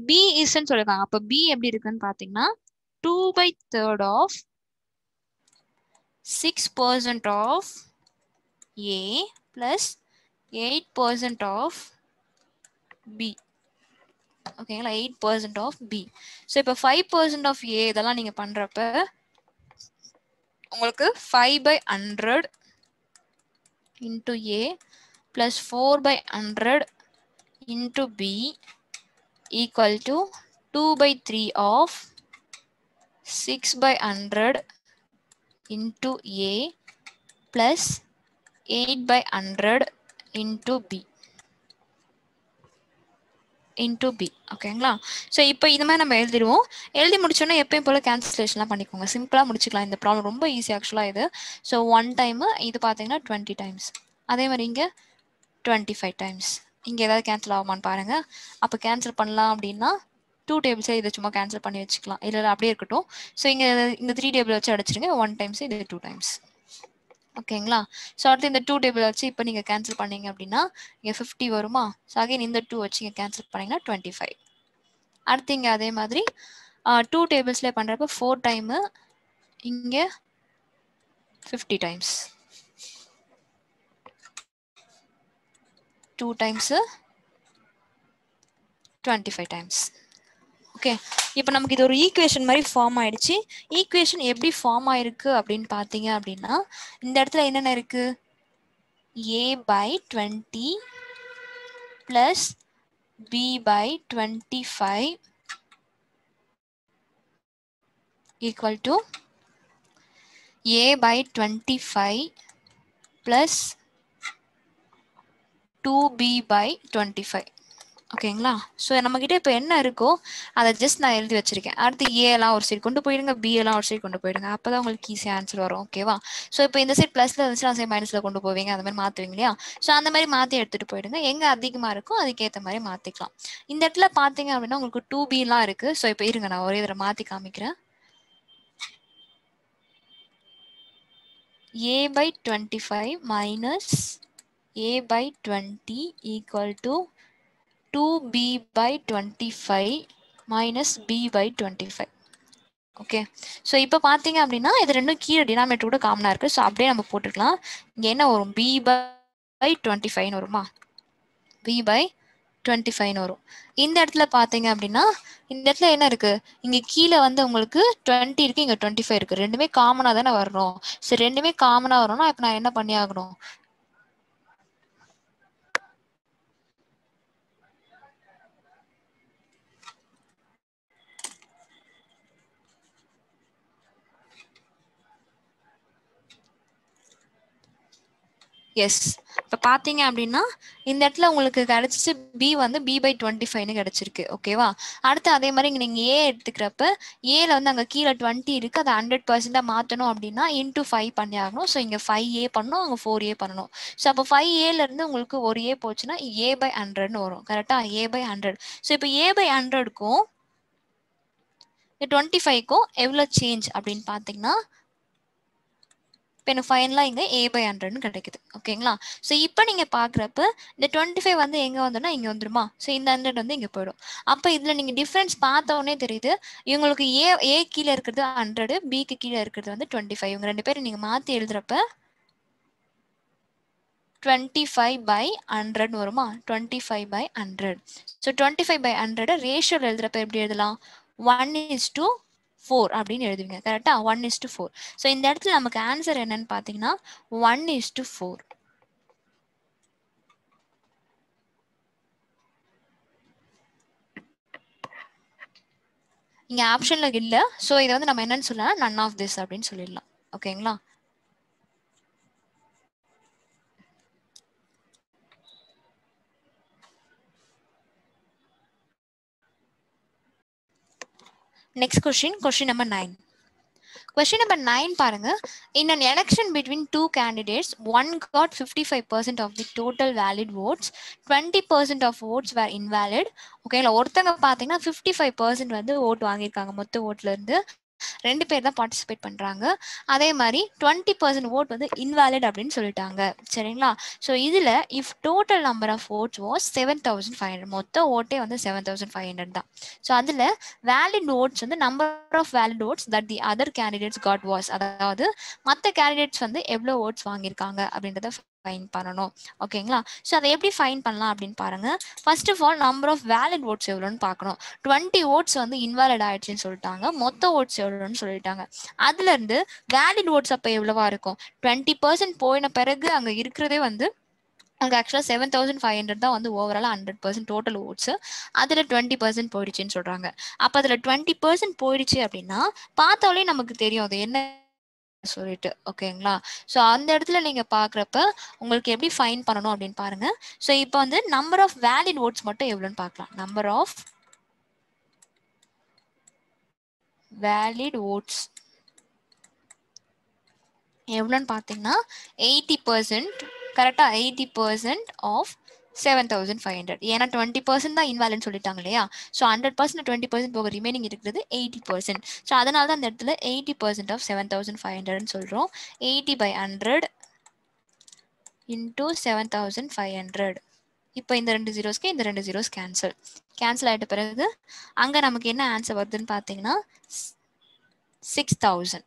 b isன்னு சொல்லிருக்காங்க. அப்ப b எப்படி இருக்குன்னு பாத்தீங்கன்னா 2/3 of 6% of a plus 8% of b. ஓகேங்களா, 8% of b. ஸோ இப்போ 5% of a இதெல்லாம் நீங்க பண்றப்ப உங்களுக்கு 5/100 into a plus 4/100 into b equal to 2/3 of 6/100 into a plus 8/100 into b into b. ஓகேங்களா, ஸோ இப்போ இது மாதிரி நம்ம எழுதிடுவோம். எழுதி முடிச்சோன்னா எப்பயும் போல கேன்சலேஷன்லாம் பண்ணிக்கோங்க. சிம்பிளாக முடிச்சுக்கலாம் இந்த ப்ராப்ளம், ரொம்ப ஈஸி ஆக்சுவலாக இது. ஸோ 1 டைமு, இது பார்த்தீங்கன்னா 20 டைம்ஸ். அதே மாதிரி இங்கே 25 டைம்ஸ். இங்கே ஏதாவது கேன்சல் ஆகுமான்னு பாருங்க. அப்போ கேன்சல் பண்ணலாம் அப்படின்னா 2 டேபிள்ஸே இதை சும்மா கேன்சல் பண்ணி வச்சுக்கலாம். இல்லை அப்படியே இருக்கட்டும். ஸோ இங்கே இந்த 3 டேபிள் வச்சு அடிச்சிருங்க. 1 டைம்ஸ், இது 2 டைம்ஸ். ஓகேங்களா, ஸோ அடுத்து இந்த 2 டேபிள் வச்சு இப்போ நீங்கள் கேன்சல் பண்ணீங்க அப்படின்னா இங்கே 50 வருமா. ஸோ அகைன் இந்த 2 வச்சு இங்கே கேன்சல் பண்ணீங்கன்னா 25. அடுத்து இங்கே அதே மாதிரி 2 டேபிள்ஸ்லேயே பண்ணுறப்ப 4 டைமு, இங்கே 50 டைம்ஸ். 2 times 25 times. ஓகே, இப்போ நமக்கு இது ஒரு ஈக்குவேஷன் மாதிரி ஃபார்ம் ஆயிடுச்சு. ஈக்குவேஷன் எப்படி ஃபார்ம் ஆயிருக்கு அப்படின்னு பார்த்தீங்க அப்படின்னா இந்த இடத்துல என்னென்ன இருக்கு, a/20 plus b/25 equal to A by 25 plus 2B by 25. ஓகேங்களா? ஸோ நம்மக்கிட்ட இப்போ என்ன இருக்கோ அதை ஜஸ்ட் நான் எழுதி வச்சிருக்கேன். அடுத்து ஏலாம் ஒரு சைடு கொண்டு போயிடுங்க, பி எல்லாம் ஒரு சைடு கொண்டு போயிடுங்க. அப்போ தான் உங்களுக்கு ஈஸியாக ஆன்சர் வரும். ஓகேவா? ஸோ இப்போ இந்த சைட் ப்ளஸில் இருந்துச்சு, அந்த சைட் மைனஸில் கொண்டு போவீங்க, அந்த மாதிரி மாற்றுவீங்க இல்லையா? ஸோ அந்த மாதிரி மாற்றி எடுத்துகிட்டு போயிடுங்க. எங்கே அதிகமாக இருக்கோ அதுக்கேற்ற மாதிரி மாற்றிக்கலாம். இந்த இடத்துல பார்த்தீங்க அப்படின்னா உங்களுக்கு 2Bலாம் இருக்குது. ஸோ இப்போ இருங்க, நான் ஒரே தடவை மாற்றி காமிக்கிறேன். A by 25 minus A by 20 equal to 2B by 25 minus B by 25. Okay, so இப்போ பார்த்தீங்க அப்படின்னா இது ரெண்டும் கீழே டினாமினேட்டர் கூட காமனாக இருக்குது. ஸோ அப்படியே நம்ம போட்டுக்கலாம். இங்கே என்ன வரும்? B by 25 வருமா? B by 25 வரும். இந்த இடத்துல பார்த்தீங்க அப்படின்னா இந்த இடத்துல என்ன இருக்கு? இங்கே கீழே வந்து உங்களுக்கு 20 இருக்கு, இங்கே 25 இருக்கு. ரெண்டுமே காமனாக தானே வரணும். ஸோ ரெண்டுமே காமனாக வரணும்னா இப்போ நான் என்ன பண்ணி ஆகணும்? எஸ், இப்போ பார்த்தீங்க அப்படின்னா இந்த இடத்துல உங்களுக்கு கிடைச்சிச்சு பி வந்து B by 25ன்னு கிடைச்சிருக்கு. ஓகேவா? அடுத்து அதே மாதிரி இங்கே நீங்கள் ஏ எடுத்துக்கிறப்ப ஏல வந்து அங்கே கீழே 20 இருக்குது, அதை 100% மாற்றணும் அப்படின்னா இன்ட்டு 5 பண்ணி ஆகணும். ஸோ இங்கே 5A பண்ணணும், அங்கே 4A பண்ணணும். ஸோ அப்போ 5Aலேருந்து உங்களுக்கு ஒரு ஏ போச்சுன்னா A by 100ன்னு வரும். கரெக்டாக? A by 100. ஸோ இப்போ A by 100க்கும் 25க்கும் எவ்வளோ சேஞ்ச் அப்படின்னு பார்த்தீங்கன்னா இப்போ எனக்கு ஃபைனலாக இங்கே A by 100ன்னு கிடைக்குது. ஓகேங்களா? ஸோ இப்போ நீங்கள் பார்க்குறப்ப இந்த 25 வந்து எங்கே வந்துடும்? இங்கே வந்துடுமா? ஸோ இந்த 100 வந்து இங்கே போயிடும். அப்போ இதில் நீங்கள் டிஃப்ரென்ஸ் பார்த்தோன்னே தெரியுது. இவங்களுக்கு ஏ கீழே இருக்கிறது 100, பிக்கு கீழே இருக்கிறது வந்து 25. இவங்க ரெண்டு பேரும் நீங்கள் மாற்றி எழுதுறப்ப 25 by 100 வருமா? 25 by 100. ஸோ 25 by 100 ரேஷியோவில் எழுதுறப்ப எப்படி எழுதலாம்? 1:4 அப்படின்னு எழுதுவீங்க. கரெக்டா? 1:4. ஸோ இந்த இடத்துல நமக்கு ஆன்சர் என்னன்னு பார்த்தீங்கன்னா 1:4. இங்கே ஆப்ஷனில் இல்லை. ஸோ இதை வந்து நம்ம என்னன்னு சொல்லலாம்? நன் ஆஃப் திஸ் அப்படின்னு சொல்லிடலாம். ஓகேங்களா? Next question number 9. Question number 9 பாருங்க. In an election between two candidates, one got 55% of the total valid votes, 20% of votes were invalid. ஓகேங்களா? ஒருத்தங்க பார்த்தீங்கன்னா 55% வந்து ஓட் வாங்கியிருக்காங்க. மொத்த ஓட்ல இருந்து 2 பேர் தான் பார்ட்டிசிபேட் பண்றாங்க. அதே மாதிரி 20% ஓட் வந்து இன்வாலிட் அப்படின்னு சொல்லிட்டாங்க. சரிங்களா? ஸோ இதுல if total number of votes was 7500, மொத்த ஓட்டே வந்து 7500 தான். ஸோ அதுல வேலிட் ஓட்ஸ் வந்து number of valid votes that the other candidates got was, அதாவது மற்ற கேண்டிடேட்ஸ் வந்து எவ்வளோ ஓட்ஸ் வாங்கியிருக்காங்க அப்படின்றத ஃபைன் பண்ணணும். ஓகேங்களா? ஸோ அதை எப்படி ஃபைன் பண்ணலாம் அப்படின்னு பாருங்க. First of all number of valid votes எவ்வளோன்னு பார்க்கணும். 20 ஓட்ஸ் வந்து இன்வாலிட் ஆயிடுச்சுன்னு சொல்லிட்டாங்க, மொத்த ஓட்ஸ் எவ்வளோன்னு சொல்லிட்டாங்க. அதுல இருந்து வேலிட் ஓட்ஸ் அப்போ எவ்வளவா இருக்கும்? 20% போயின பிறகு அங்கே இருக்கிறதே வந்து அங்கே ஆக்சுவலாக 7500 தான் வந்து ஓவராலாக 100% டோட்டல் ஓட்ஸ். அதில் 20% போயிடுச்சுன்னு சொல்கிறாங்க. அப்போ அதில் 20% போயிடுச்சு அப்படின்னா பார்த்தாலே நமக்கு தெரியும் அது என்ன சொல்லிட்டு. ஓகேங்களா? ஸோ அந்த இடத்துல நீங்க பாக்குறப்ப உங்களுக்கு எப்படி ஃபைன் பண்ணணும் அப்படின்னு பாருங்க. ஸோ இப்போ வந்து நம்பர் ஆஃப் வேலிட் ஓட்ஸ் மட்டும் எவ்வளோன்னு பார்க்கலாம். நம்பர் ஆஃப் வேலிட் ஓட்ஸ் எவ்வளோன்னு பார்த்தீங்கன்னா 80%. கரெக்டா? 80% ஆஃப் 7500. ஏன்னா 20% தான் இன்வாலிட்னு சொல்லிட்டாங்க இல்லையா? ஸோ 100% 20% போக ரிமைனிங் இருக்கிறது 80%. ஸோ அதனால தான் அந்த இடத்துல 80% ஆஃப் 7500ன்னு சொல்கிறோம். 80 by 100 into 7500. இப்போ இந்த 2 ஜீரோஸ்க்கு இந்த 2 ஜீரோஸ் கேன்சல் ஆகிட்ட பிறகு அங்கே நமக்கு என்ன ஆன்சர் வருதுன்னு பார்த்தீங்கன்னா 6000.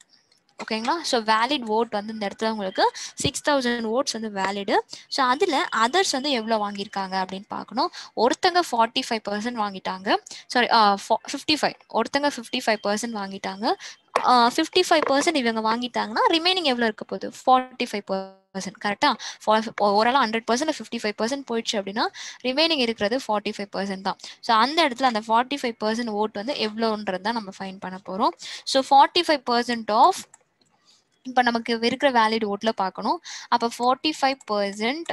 ஓகேங்களா? ஸோ வேலிட் ஓட் வந்து இந்த இடத்துல உங்களுக்கு 6000 ஓட்ஸ் வந்து வேலிடு. ஸோ அதில் அதர்ஸ் வந்து எவ்வளோ வாங்கியிருக்காங்க அப்படின்னு பார்க்கணும். ஒருத்தங்க 45% வாங்கிட்டாங்க. சாரி 55. ஒருத்தங்க 55% வாங்கிட்டாங்க, 55% இவங்க வாங்கிட்டாங்கன்னா ரிமைனிங் எவ்வளோ இருக்க போகுது 45%. கரெக்டா? ஓவராலாக 100% 55% போயிடுச்சு அப்படின்னா ரிமைனிங் இருக்கிறது 45% தான். ஸோ அந்த இடத்துல அந்த 45% ஓட் வந்து எவ்வளோன்றது தான் நம்ம ஃபைன் பண்ண போகிறோம். ஸோ 45% ஆஃப் இப்போ நமக்கு இருக்கிற வேலிட் ஓட்டில் பார்க்கணும். அப்போ 45%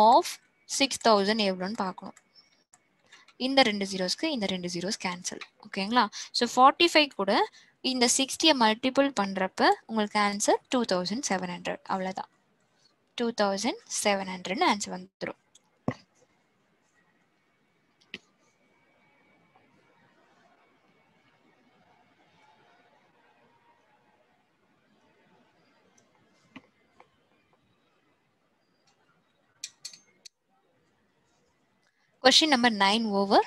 ஆஃப் 6000 எவ்வளோன்னு பார்க்கணும். இந்த 2 ஜீரோஸ்க்கு இந்த 2 ஜீரோஸ் கேன்சல். ஓகேங்களா? ஸோ 45 கூட இந்த 60 மல்டிபிள் பண்ணுறப்ப உங்களுக்கு ஆன்சர் 2700. அவ்வளோதான். 2700 ஆன்சர் வந்துடும். Question number 9 over.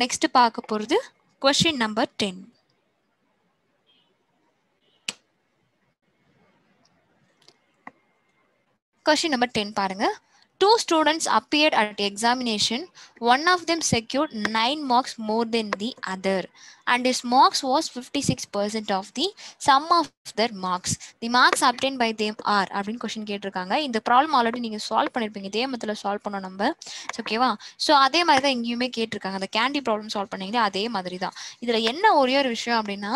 Next பார்க்க போகிறது question number 10. Question number 10 பாருங்க. 2 students appeared at examination. One of them secured 9 marks more than the other, and his marks was 56% of the sum of their marks. The marks obtained by them are அப்படின்னு question கேட்டிருக்காங்க. இந்த problem already நீங்கள் solve பண்ணியிருப்பீங்க. இதே மெத்தடில் solve பண்ணோம் நம்ம. ஓகேவா? ஸோ அதே மாதிரி தான் இங்கேயுமே கேட்டிருக்காங்க. அந்த கேண்டி ப்ராப்ளம் சால்வ் பண்ணீங்களே அதே மாதிரி தான். இதில் என்ன ஒரே ஒரு விஷயம் அப்படின்னா,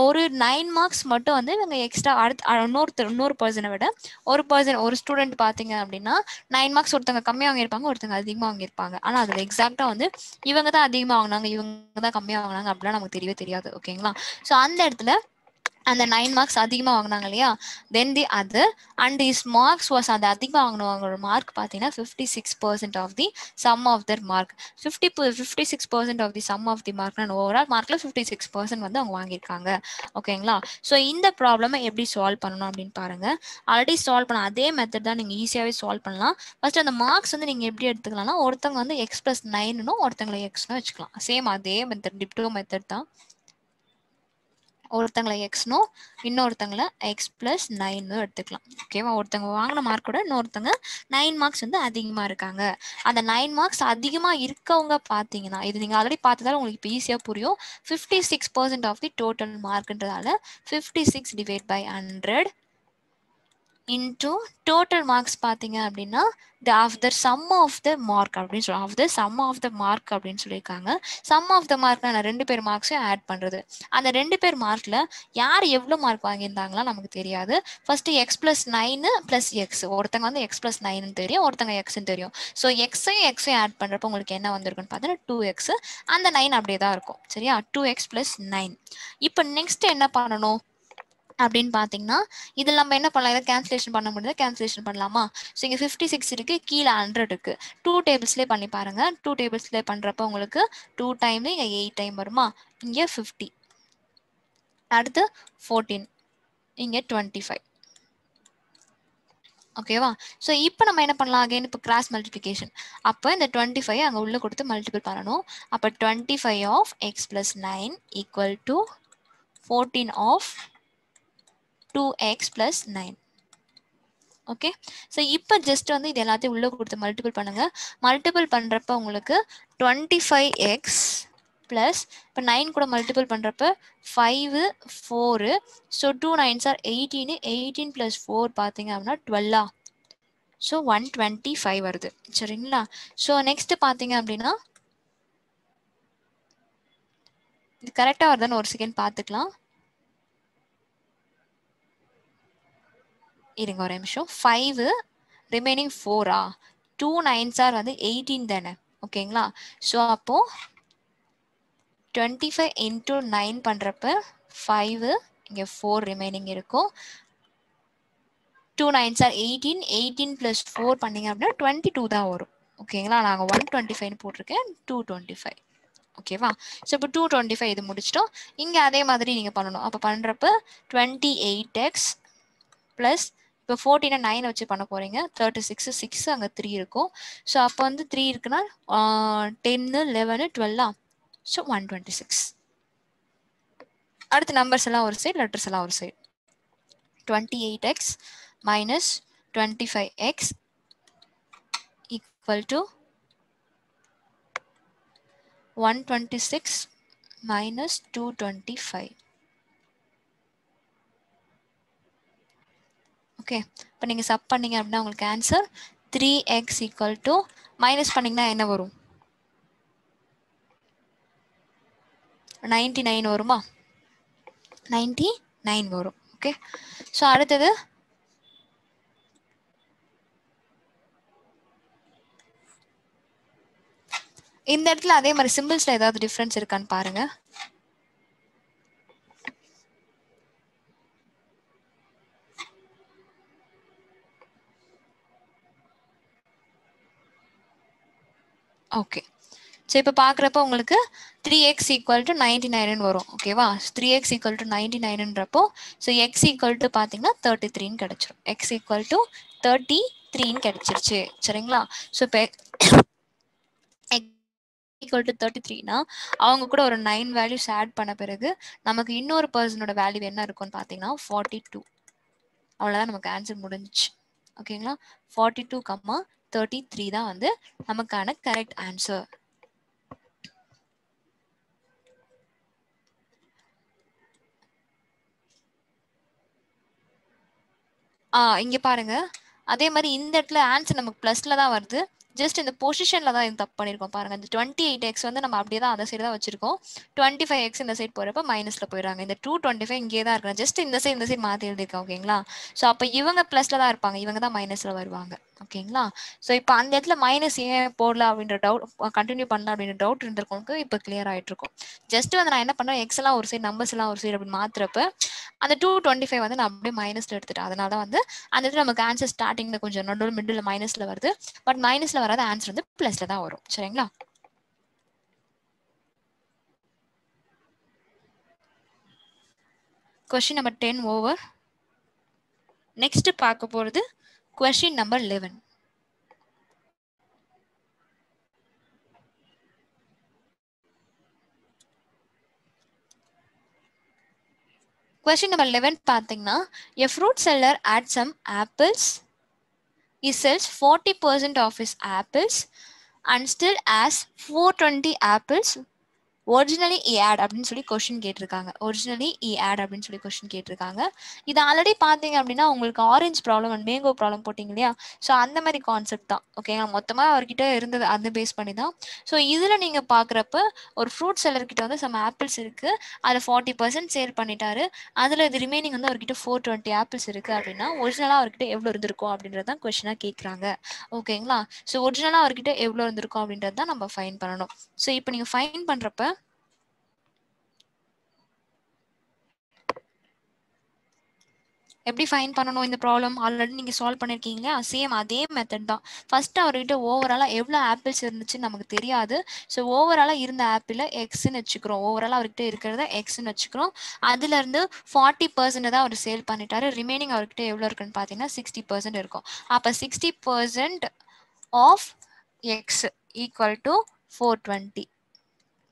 ஒரு 9 மார்க்ஸ் மட்டும் வந்து இவங்க எக்ஸ்ட்ரா அடுத்து இன்னொரு பர்சனை விட ஒரு ஸ்டூடெண்ட் பார்த்தீங்க அப்படின்னா 9 மார்க்ஸ் ஒருத்தங்க கம்மியாக வாங்கியிருப்பாங்க, ஒருத்தங்க அதிகமாக வாங்கியிருப்பாங்க. ஆனால் அதில் எக்ஸாக்டாக வந்து இவங்க தான் அதிகமாக வாங்கினாங்க, இவங்க தான் கம்மியாக வாங்கினாங்க அப்படிலாம் நமக்கு தெரியவே தெரியாது. ஓகேங்களா? ஸோ அந்த இடத்துல அந்த 9 மார்க்ஸ் அதிகமாக வாங்கினாங்க இல்லையா, then the other and is marks was அந்த அதிகமாக வாங்கினவங்களோட மார்க் பார்த்தீங்கன்னா 56% of the sum of the mark. 56% of the sum of the mark overall மார்க்கில் 56% வந்து அவங்க வாங்கியிருக்காங்க. ஓகேங்களா? ஸோ இந்த ப்ராப்ளமை எப்படி சால்வ் பண்ணணும் அப்படின்னு பாருங்க. ஆல்ரெடி சால்வ் பண்ண அதே மெத்தட் தான் நீங்கள் ஈஸியாகவே சால்வ் பண்ணலாம். ஃபர்ஸ்ட் அந்த மார்க்ஸ் வந்து நீங்கள் எப்படி எடுத்துக்கலாம்னா, ஒருத்தவங்க வந்து x+9னும் ஒருத்தங்களை எக்ஸ்னு வச்சுக்கலாம். சேம் அதே மெத்தட், டிப்டோ மெத்தட் தான். ஒருத்தங்களை எக்ஸ்னோ இன்னொருத்தங்களை x+9 எடுத்துக்கலாம். ஓகேவா? ஒருத்தங்க வாங்கின மார்க்கோட இன்னொருத்தங்க 9 மார்க்ஸ் வந்து அதிகமாக இருக்காங்க. அந்த 9 மார்க்ஸ் அதிகமாக இருக்கவங்க பார்த்தீங்கன்னா, இது நீங்கள் ஆல்ரெடி பார்த்ததால உங்களுக்கு இப்போ ஈஸியாக புரியும். 56% ஆஃப் தி டோட்டல் மார்க்ன்றதால 56 divide by 100 into total marks பார்த்தீங்க அப்படின்னா the sum of the mark அப்படின்னு சொல்லுவாங்க. the sum of the mark அப்படின்னு சொல்லியிருக்காங்க. சம் ஆஃப் த மார்க் நான் 2 பேர் மார்க்ஸையும் ஆட் பண்ணுறது. அந்த 2 பேர் மார்க்கில் யார் எவ்வளோ மார்க் வாங்கியிருந்தாங்களா நமக்கு தெரியாது. ஃபர்ஸ்ட் x+9 + x, ஒருத்தங்க வந்து x+9 தெரியும், ஒருத்தங்க எக்ஸ்ன்னு தெரியும். ஸோ எக்ஸையும் ஆட் பண்ணுறப்ப உங்களுக்கு என்ன வந்திருக்குன்னு பார்த்தீங்கன்னா 2x, அந்த 9 அப்படியே தான் இருக்கும். சரியா? 2x + 9. இப்போ நெக்ஸ்ட் என்ன பண்ணணும் அப்படின்னு பார்த்தீங்கன்னா, இதில் நம்ம என்ன பண்ணலாம், இதை கேன்சலேஷன் பண்ண முடியுது, கேன்சலேஷன் பண்ணலாமா? ஸோ இங்கே 56 இருக்குது, கீழே 100 இருக்குது. 2 டேபிள்ஸ்லேயே பண்ணி பாருங்கள். 2 டேபிள்ஸ்லேயே பண்ணுறப்ப உங்களுக்கு 2 டைம் இங்கே 8 டைம் வருமா? இங்கே 50, அடுத்து 14, இங்கே 25. ஓகேவா? ஸோ இப்போ நம்ம என்ன பண்ணலாம், அகைன் இப்போ கிராஸ் மல்டிப்ளிகேஷன். அப்போ இந்த 25 அங்கே உள்ளே கொடுத்து மல்டிபிள் பண்ணணும். அப்போ 25 of x+9 equal to 14 of 2x + 9. Okay? So இப்போ ஜஸ்ட் வந்து இது எல்லாத்தையும் உள்ளே கொடுத்து மல்டிபிள் பண்ணுங்க. மல்டிபிள் பண்ணுறப்ப உங்களுக்கு 25x ப்ளஸ் இப்போ 9 கூட மல்டிபிள் பண்ணுறப்ப 5, 4. So 2 9s are 18. 18 + 4 பார்த்தீங்க அப்படின்னா 12. ஸோ 125 வருது. சரிங்களா? ஸோ நெக்ஸ்ட் பார்த்தீங்க அப்படின்னா இது கரெக்டாக வருதுன்னு ஒரு செகண்ட் பார்த்துக்கலாம். இருங்க ஒரு நிமிஷம். 5 ரிமைனிங் 4 2 9s are வந்து 18 தானே? ஓகேங்களா? ஸோ அப்போ 25 × 9 பண்ணுறப்ப 5, இங்கே 4 ரிமைனிங் இருக்கும். 2 9s are 18. 18 + 4 பண்ணிங்க அப்படின்னா 22 தான் வரும். ஓகேங்களா? நாங்கள் 125 போட்டிருக்கேன், 225. ஓகேவா? ஸோ இப்போ 225 இது முடிச்சிட்டோம். இங்கே அதே மாதிரி நீங்கள் பண்ணணும். அப்போ பண்ணுறப்ப 28x ப்ளஸ் இப்போ 14 9 வச்சு பண்ண போகிறீங்க. 36, 6 அங்கே 3 இருக்கும். ஸோ அப்போ வந்து 3 இருக்குன்னா 10, 11, 12. ஸோ 126. அடுத்து நம்பர்ஸ் எல்லாம் ஒரு சைடு, லெட்டர்ஸ் எல்லாம் ஒரு side. 28x - 25x equal to 126 minus 225. Okay, இப்போ நீங்கள் சப் பண்ணீங்க அப்படின்னா உங்களுக்கு answer 3x equal to minus பண்ணிங்கன்னா என்ன வரும்? 99 வருமா? 99 வரும். ஓகே, ஸோ அடுத்தது இந்த இடத்துல அதே மாதிரி சிம்பிள்ஸ்ல ஏதாவது டிஃப்ரென்ஸ் இருக்கான்னு பாருங்க. ஓகே, ஸோ இப்போ பார்க்குறப்ப உங்களுக்கு 3x equal to 99 வரும். ஓகேவா, 3x equal to 99ன்றப்போ ஸோ x equal to பார்த்தீங்கன்னா 33ன்னு கிடைச்சிரும். x equal to 33ன்னு கிடைச்சிருச்சு. சரிங்களா, ஸோ இப்போ equal to 33னா அவங்க கூட ஒரு 9 வேல்யூஸ் ஆட் பண்ண பிறகு நமக்கு இன்னொரு பர்சனோட வேல்யூ என்ன இருக்கும்னு பார்த்தீங்கன்னா 42. அவ்வளோதான், நமக்கு ஆன்சர் முடிஞ்சிச்சு. ஓகேங்களா, 42, 33 தான் வந்து நமக்கான கரெக்ட் ஆன்சர். இங்க பாருங்க, அதே மாதிரி இந்த இடத்துல ஆன்சர் நமக்கு பிளஸ்ல தான் வருது. ஜஸ்ட் இந்த பொசிஷன்ல தான் இது தப்பு பண்ணிருக்கோம். பாருங்க, இந்த 28x வந்து நம்ம அப்படியே தான் அந்த சைடு தான் வச்சிருக்கோம். 25x இந்த சைடு போறப்ப மைனஸ்ல போயிடுறாங்க. இந்த 225 இங்கே தான் இருக்கு. ஜஸ்ட் இந்த சைடு மாத்தி எழுதிருக்கேன். ஓகேங்களா, ஸோ அப்போ இவங்க பிளஸ்ல தான் இருப்பாங்க, இவங்க தான் மைனஸ்ல வருவாங்க. ஓகேங்களா, ஸோ இப்போ அந்த இடத்துல மைனஸ் ஏன் போடல அப்படின்ற டவுட், கண்டினியூ பண்ணல அப்படின்ற டவுட் இருந்திருக்கோங்க. இப்போ கிளியர் ஆயிட்டு இருக்கும். ஜஸ்ட் வந்து நான் என்ன பண்ணேன், எக்ஸ் எல்லாம் ஒரு சைடு, நம்பர்ஸ் எல்லாம் ஒரு சைடு அப்படி மாத்துறப்ப அந்த 225 வந்து நான் அப்படியே மைனஸ்ல எடுத்துட்டேன். அதனால தான் வந்து அந்த இடத்துல நமக்கு ஆன்சர் ஸ்டார்டிங்ல கொஞ்சம் நடுவில் மிடில் மைனஸ்ல வருது. பட் மைனஸ்ல வராத ஆன்சர் வந்து பிளஸ்ல தான் வரும். சரிங்களா, கொஸ்டின் நம்பர் 10 ஓவர். நெக்ஸ்ட் பார்க்க போறது கொஸ்டின் நம்பர் 11. Question number 11 பார்த்தீங்கன்னா, a fruit seller adds some apples. He sells 40% of his apples and still has 420 apples. Originally he had அப்படின்னு சொல்லி கொஸ்டின் கேட்டிருக்காங்க. ஒரிஜினலி இ ஆட் அப்படின்னு சொல்லி கொஸ்டின் கேட்டிருக்காங்க. இது ஆல்ரெடி பார்த்தீங்க அப்படின்னா உங்களுக்கு orange problem and mango problem போட்டிங்க இல்லையா, ஸோ அந்த மாதிரி கான்செப்ட் தான். ஓகேங்களா, மொத்தமாக அவர்கிட்ட இருந்தது அந்த பேஸ் பண்ணி தான். ஸோ இதில் நீங்கள் பார்க்குறப்ப ஒரு ஃப்ரூட் செல்லர்கிட்ட வந்து சம் ஆப்பிள்ஸ் இருக்குது, அதில் 40% சேல் பண்ணிட்டாரு. அதில் இது ரிமைனிங் வந்து அவர்கிட்ட 420 ஆப்பிள்ஸ் இருக்குது அப்படின்னா ஒரிஜினலாக அவர்கிட்ட எவ்வளோ இருந்திருக்கும் அப்படின்றது தான் கொஸ்டினாக கேட்குறாங்க. ஓகேங்களா, ஸோ ஒரிஜினலாக அவர்கிட்ட எவ்வளோ இருந்திருக்கும் அப்படின்றது தான் நம்ம ஃபைன் பண்ணணும். ஸோ இப்போ நீங்கள் ஃபைன் பண்ணுறப்ப எப்படி ஃபைன் பண்ணணும் இந்த ப்ராப்ளம் ஆல்ரெடி நீங்கள் சால்வ் பண்ணியிருக்கீங்க. சேம் அதே மெத்தட் தான். ஃபர்ஸ்ட் அவர்கிட்ட ஓவராலாக எவ்வளோ ஆப்பிள்ஸ் இருந்துச்சுன்னு நமக்கு தெரியாது. ஸோ ஓவராலாக இருந்த ஆப்பிள எக்ஸ்ன்னு வச்சுக்கிறோம். ஓவராலாக அவர்கிட்ட இருக்கிறத எக்ஸ்ன்னு வச்சுக்கிறோம். அதுலேருந்து 40% தான் அவர் சேல் பண்ணிட்டாரு. ரிமைனிங் அவர்கிட்ட எவ்வளோ இருக்குன்னு பார்த்தீங்கன்னா 60% இருக்கும். அப்போ 60% ஆஃப் எக்ஸ் ஈக்குவல் டு 420.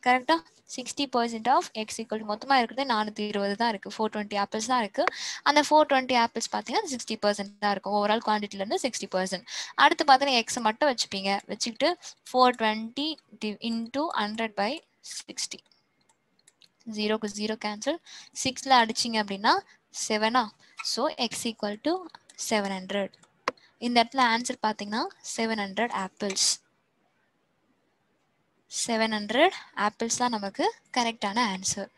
கரெக்டா, 60% ஆஃப் எக்ஸ் ஈக்குவல் டு மொத்தமாக இருக்கிறது 420 தான் இருக்குது. 420 ஆப்பிள்ஸ் தான் இருக்குது. அந்த 420 ஆப்பிள்ஸ் பார்த்தீங்கன்னா 60% தான் இருக்கும். ஓவரால் குவான்டிட்டிலேருந்து 60%. அடுத்து பார்த்தீங்கன்னா எக்ஸை மட்டும் வச்சுப்பீங்க. வச்சுக்கிட்டு 420 இன்டூ 100/60. 0க்கு 0 கேன்சல். 6ல் அடிச்சிங்க அப்படின்னா 7. So X equal to 700. இந்த இடத்துல ஆன்சர் பார்த்தீங்கன்னா 700 ஆப்பிள்ஸ். 700 ஆப்பிள்ஸ் தான் நமக்கு கரெக்டான ஆன்சர்.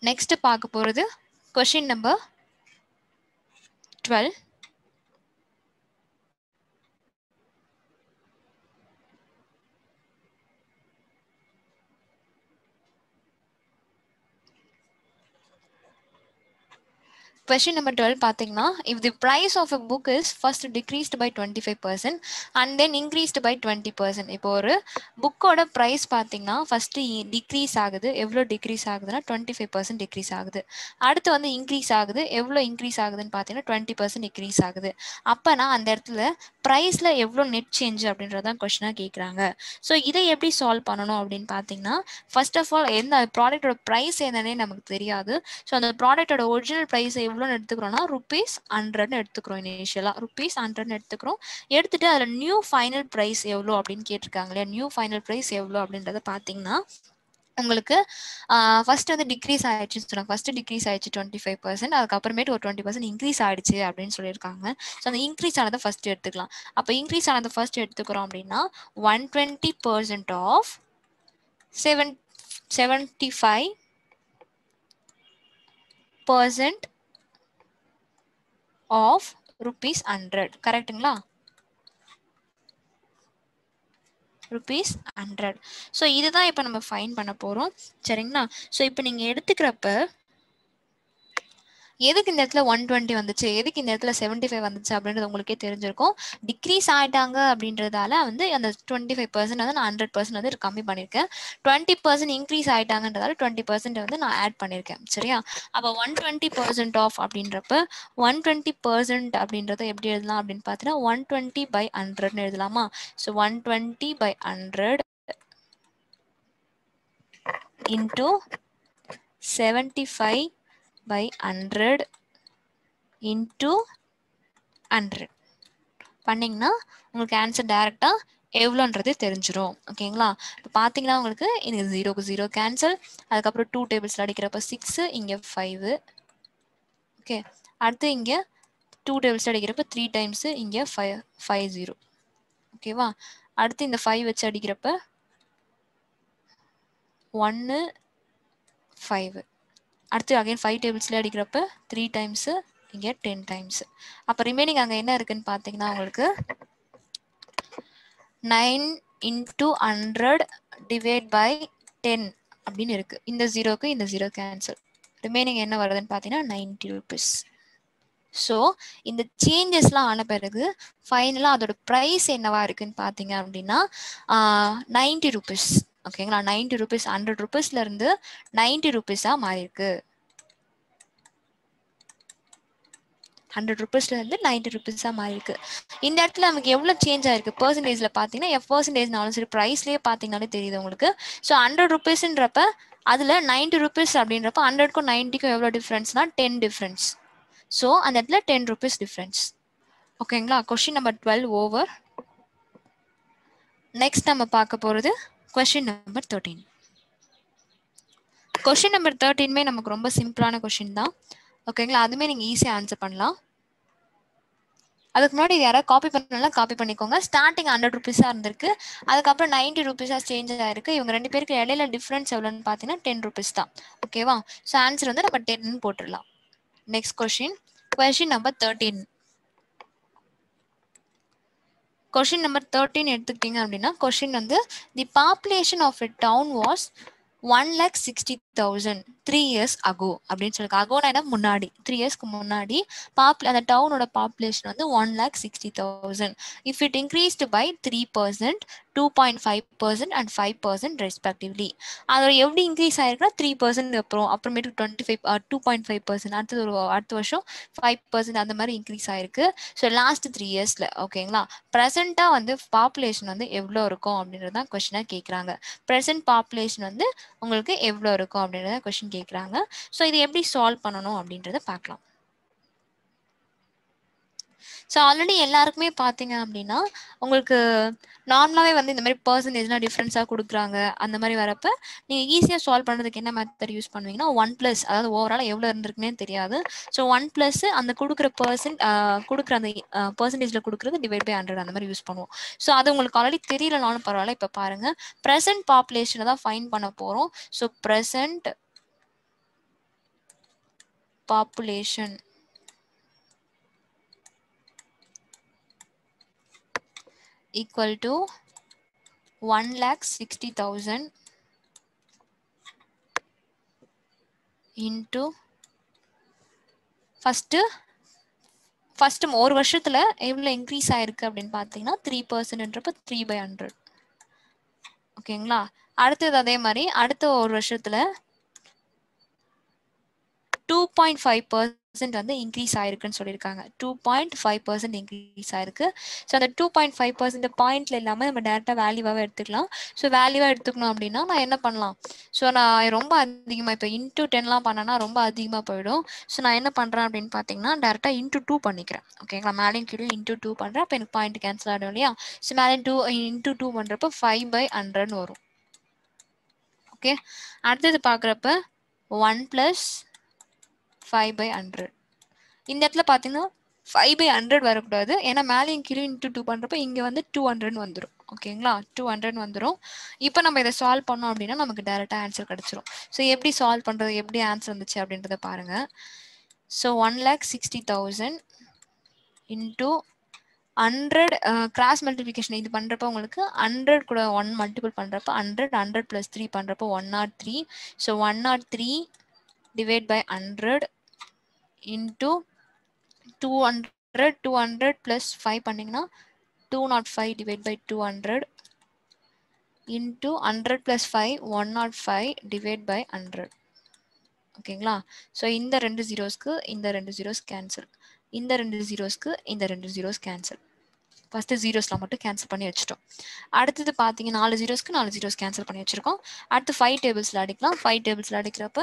நெக்ஸ்ட் பார்க்க போறது கொஸ்டின் நம்பர் 12. Question number 12 பார்த்தீங்கன்னா, if the price of a book is first decreased by 25% and then increased by 20%. இப்போ ஒரு புக்கோட ப்ரைஸ் பார்த்தீங்கன்னா ஃபர்ஸ்ட் டிக்ரீஸ் ஆகுது. எவ்வளோ டிக்ரீஸ் ஆகுதுன்னா 25% டிக்ரீஸ் ஆகுது. அடுத்து வந்து இன்க்ரீஸ் ஆகுது. எவ்வளோ இன்க்ரீஸ் ஆகுதுன்னு பார்த்தீங்கன்னா 20% டிக்ரீஸ் ஆகுது. அப்போனா அந்த இடத்துல ப்ரைஸில் எவ்வளோ நெட் சேஞ்ச் அப்படின்றதான் கொஸ்டினாக கேட்குறாங்க. ஸோ இதை எப்படி சால்வ் பண்ணணும் அப்படின்னு பார்த்தீங்கன்னா, ஃபர்ஸ்ட் ஆஃப் ஆல் எந்த ப்ராடக்டோட ப்ரைஸ் என்னன்னே நமக்கு தெரியாது. ஸோ அந்த ப்ராடக்டோட ஒரிஜினல் ப்ரைஸ் எவ்வளோன்னு எடுத்துக்கிறோம்னா ₹100 எடுத்துக்கிறோம். இனிஷியலாக ₹100 எடுத்துக்கிறோம். எடுத்துட்டு அதில் நியூ ஃபைனல் ப்ரைஸ் எவ்வளோ அப்படின்னு கேட்டிருக்காங்க இல்லையா? நியூ ஃபைனல் ப்ரைஸ் எவ்வளோ அப்படின்றத பார்த்தீங்கன்னா உங்களுக்கு ஃபர்ஸ்ட் வந்து டிக்ரீஸ் ஆயிடுச்சுன்னு சொன்னாங்க. ஃபர்ஸ்ட் டிக்ரீஸ் ஆயிடுச்சு 25%. அதுக்கப்புறமேட்டு ஒரு 20% இன்க்ரீஸ் ஆயிடுச்சு அப்படின்னு சொல்லியிருக்காங்க. ஸோ அந்த இன்க்ரீஸ் ஆனதை ஃபர்ஸ்ட் எடுத்துக்கலாம். அப்போ இன்க்ரீஸ் ஆனதை ஃபர்ஸ்ட் எடுத்துக்கிறோம் அப்படின்னா 120% ஆஃப் 75% ஆஃப் ₹100. கரெக்டுங்களா? ₹100. ஸோ இதுதான் இப்போ நம்ம ஃபைன் பண்ண போகிறோம். சரிங்களா? ஸோ இப்போ நீங்கள் எடுத்துக்கிறப்ப எதுக்கு இந்த இடத்துல 120 வந்துச்சு, எதுக்கு இந்த இடத்துல 75 வந்துச்சு அப்படின்றது உங்களுக்கே தெரிஞ்சிருக்கும். டிக்ரீஸ் ஆகிட்டாங்க அப்படின்றதால வந்து அந்த 25% வந்து நான் 100% வந்து கம்மி பண்ணியிருக்கேன். 20% இன்க்ரீஸ் ஆகிட்டாங்கன்றதால 20% வந்து நான் ஆட் பண்ணியிருக்கேன். சரியா? அப்போ 120% ஆஃப் அப்படின்றப்ப 120% அப்படின்றத எப்படி எழுதலாம் அப்படின்னு பார்த்தீங்கன்னா 120/100 எழுதலாமா? ஸோ 120/100 இன்டூ 75/100 இன்டூ 100 பண்ணிங்கன்னா உங்களுக்கு ஆன்சர் டைரெக்டாக எவ்வளோன்றது தெரிஞ்சிடும். ஓகேங்களா? இப்போ பார்த்தீங்கன்னா உங்களுக்கு எனக்கு 0க்கு 0 கேன்சல். அதுக்கப்புறம் 2 டேபிள்ஸில் அடிக்கிறப்ப 6, இங்கே 5. ஓகே, அடுத்து இங்கே 2 டேபிள்ஸில் அடிக்கிறப்ப 3 டைம்ஸு, இங்கே 50. ஓகேவா? அடுத்து இந்த 5 வச்சு அடிக்கிறப்ப 1, 5. அடுத்து அகைன் 5 டேபிள்ஸ்லேயே அடிக்கிறப்ப 3 டைம்ஸு, இங்கே 10 டைம்ஸு. அப்போ ரிமைனிங் அங்கே என்ன இருக்குன்னு பார்த்தீங்கன்னா உங்களுக்கு 9 × 100 டிவைட் பை 10 அப்படின்னு இருக்கு. இந்த 0க்கு இந்த 0 கேன்சல். ரிமைனிங் என்ன வருதுன்னு பார்த்தீங்கன்னா ₹90. ஸோ இந்த சேஞ்சஸ்லாம் ஆன பிறகு ஃபைனலாக அதோட ப்ரைஸ் என்னவா இருக்குன்னு பார்த்தீங்க அப்படின்னா ₹90. ஓகேங்களா? ₹90 ₹100 ₹90 மாறி இருக்கு. ₹100 ₹90 மாறி இருக்கு. இந்த இடத்துல நமக்கு எவ்வளோ சேஞ்ச் ஆயிருக்கு பெர்சன்டேஜ்ல பார்த்தீங்கன்னா %நாலும் சரி ப்ரைஸ்லேயே பார்த்தீங்கன்னாலே தெரியுது உங்களுக்கு. ஸோ ₹100ன்றப்ப அதில் ₹90 அப்படின்றப்ப 100க்கும் 90க்கும் எவ்வளோ டிஃப்ரென்ஸ்னா 10 டிஃப்ரென்ஸ். ஸோ அந்த இடத்துல ₹10 டிஃப்ரென்ஸ். ஓகேங்களா? Question number 12 over. நெக்ஸ்ட் நம்ம பார்க்க போகிறது கொஸ்டின் நம்பர் 13. கொஸ்டின் நம்பர் 13மே நமக்கு ரொம்ப சிம்பிளான கொஸ்டின் தான். ஓகேங்களா? அதுவுமே நீங்கள் ஈஸியாக ஆன்சர் பண்ணலாம். அதுக்கு முன்னாடி இது யாராவது காப்பி பண்ணலாம், காப்பி பண்ணிக்கோங்க. ஸ்டார்டிங் ₹100 இருந்திருக்கு, அதுக்கப்புறம் ₹90 சேஞ்ச் ஆயிருக்கு. இவங்க 2 பேருக்கு இடையில டிஃப்ரென்ஸ் எவ்வளோன்னு பார்த்தீங்கன்னா ₹10 தான். ஓகேவா? ஸோ ஆன்சர் வந்து நம்ம 10 போட்டுடலாம். Next question number 13. Question number 13 எடுத்துக்கிட்டீங்க அப்படின்னா கொஸ்டின் வந்து the population of a town was 1,60,000 3 years ago அப்படின்னு சொல்லிருக்கு. அகோனா என்ன முன்னாடி, 3 yearsக்கு முன்னாடி அந்த டவுனோட பாப்புலேஷன் வந்து 1,60,000. If it increased by 3%, 2.5% and 5% respectively. அதோட எப்படி இன்க்ரீஸ் ஆயிருக்குன்னா 3% அப்புறமேட்டு 2.5%, அடுத்த வருஷம் 5% அந்த மாதிரி இன்க்ரீஸ் ஆயிருக்கு. So last 3 yearsல. ஓகேங்களா? ப்ரெசென்ட்டாக வந்து பாப்புலேஷன் வந்து எவ்வளோ இருக்கும் அப்படின்றது தான் கொஸ்டினாக கேட்குறாங்க. ப்ரெசென்ட் பாப்புலேஷன் வந்து உங்களுக்கு எவ்வளோ இருக்கும் அப்படின்றத கொஸ்டின் கேட்குறாங்க. ஸோ இது எப்படி சால்வ் பண்ணணும் அப்படின்றத பார்க்கலாம். ஸோ ஆல்ரெடி எல்லாருக்குமே பார்த்தீங்க அப்படின்னா உங்களுக்கு நார்மலாகவே வந்து இந்த மாதிரி பர்சன்டேஜ்லாம் டிஃப்ரென்ஸாக கொடுக்குறாங்க. அந்த மாதிரி வரப்போ நீங்கள் ஈஸியாக சால்வ் பண்ணுறதுக்கு என்ன மெத்தட் யூஸ் பண்ணுவீங்கன்னா 1+, அதாவது ஓவரால் எவ்வளோ இருந்திருக்குன்னே தெரியாது. ஸோ 1+ அந்த கொடுக்குற கொடுக்குற அந்த பர்சன்டேஜில் கொடுக்குறது டிவைட் பை 100 அந்த மாதிரி யூஸ் பண்ணுவோம். ஸோ அது உங்களுக்கு ஆல்ரெடி தெரியலனாலும் பரவாயில்ல. இப்போ பாருங்கள், ப்ரெசென்ட் பாப்புலேஷனை தான் ஃபைண்ட் பண்ண போகிறோம். So present population equal to 1,60,000 into first ஒரு வருஷத்துல எவ்வளவு இன்க்ரீஸ் ஆயிருக்கு அப்படின்னு பாத்தீங்கன்னா 3%ன்றப்ப 3/100. ஓகேங்களா? அடுத்தது அதே மாதிரி அடுத்த ஒரு வருஷத்துல 2.5% வந்து இன்க்ரீஸ் ஆயிருக்குன்னு சொல்லியிருக்காங்க. 2.5% இன்க்ரீஸ் ஆயிருக்கு. ஸோ அந்த 2.5% பாயிண்ட்ல இல்லாம நம்ம டேரக்டா வேல்யூவாக எடுத்துக்கலாம். ஸோ வேல்யூவா எடுத்துக்கணும் அப்படின்னா நான் என்ன பண்ணலாம்? ஸோ நான் ரொம்ப அதிகமாக இப்போ இன்டூ 10லாம் பண்ணேன்னா ரொம்ப அதிகமாக போயிடும். ஸோ நான் என்ன பண்ணுறேன் அப்படின்னு பார்த்தீங்கன்னா டேரெக்டாக இன்டூ 2 பண்ணிக்கிறேன். ஓகேங்களா? மேலேயும் கீழே இன்டூ 2 பண்ணுறேன். அப்போ எனக்கு பாயிண்ட் கேன்சல் ஆகிடும் இல்லையா? ஸோ மேலே இன்டூ 2 பண்ணுறப்ப 5/100 வரும். ஓகே, அடுத்தது பார்க்குறப்ப 1 + 5/100. இந்த இடத்துல பார்த்தீங்கன்னா 5/100 வரக்கூடாது. ஏன்னா மேலேயும் கீழே இன்டூ 2 பண்ணுறப்ப இங்கே வந்து 200 வந்துடும். ஓகேங்களா? 200 வந்துடும். இப்போ நம்ம இதை சால்வ் பண்ணோம் அப்படின்னா நமக்கு டேரெக்டாக ஆன்சர் கிடச்சிரும். ஸோ எப்படி சால்வ் பண்ணுறது, எப்படி ஆன்சர் வந்துச்சு அப்படின்றத பாருங்க. ஸோ 1,60,000 இன்டூ 100 கிராஸ் மல்டிபிகேஷன் இது பண்ணுறப்ப உங்களுக்கு 100 கூட 1 மல்டிபிள் பண்ணுறப்ப 100 100 + 3 பண்ணுறப்போ 103. ஸோ 103 டிவைட் பை 100 இன்டூ 200 200 + 5 பண்ணிங்கன்னா 205 divide by 200 into 100 + 5 105 divide by 100. ஓகேங்களா? ஸோ இந்த 2 ஜீரோஸ்க்கு இந்த 2 ஜீரோஸ் கேன்சல், இந்த 2 ஜீரோஸ்க்கு இந்த 2 ஜீரோஸ் கேன்சல். ஃபர்ஸ்ட் ஜீரோஸ்லாம் மட்டும் கேன்சல் பண்ணி வச்சுட்டோம். அடுத்தது பார்த்தீங்க 4 ஜீரோஸ்க்கு 4 ஜீரோஸ் கேன்சல் பண்ணி வச்சிருக்கோம். அடுத்து 5 டேபிள்ஸில் அடிக்கலாம். 5 டேபிள்ஸில் அடிக்கிறப்ப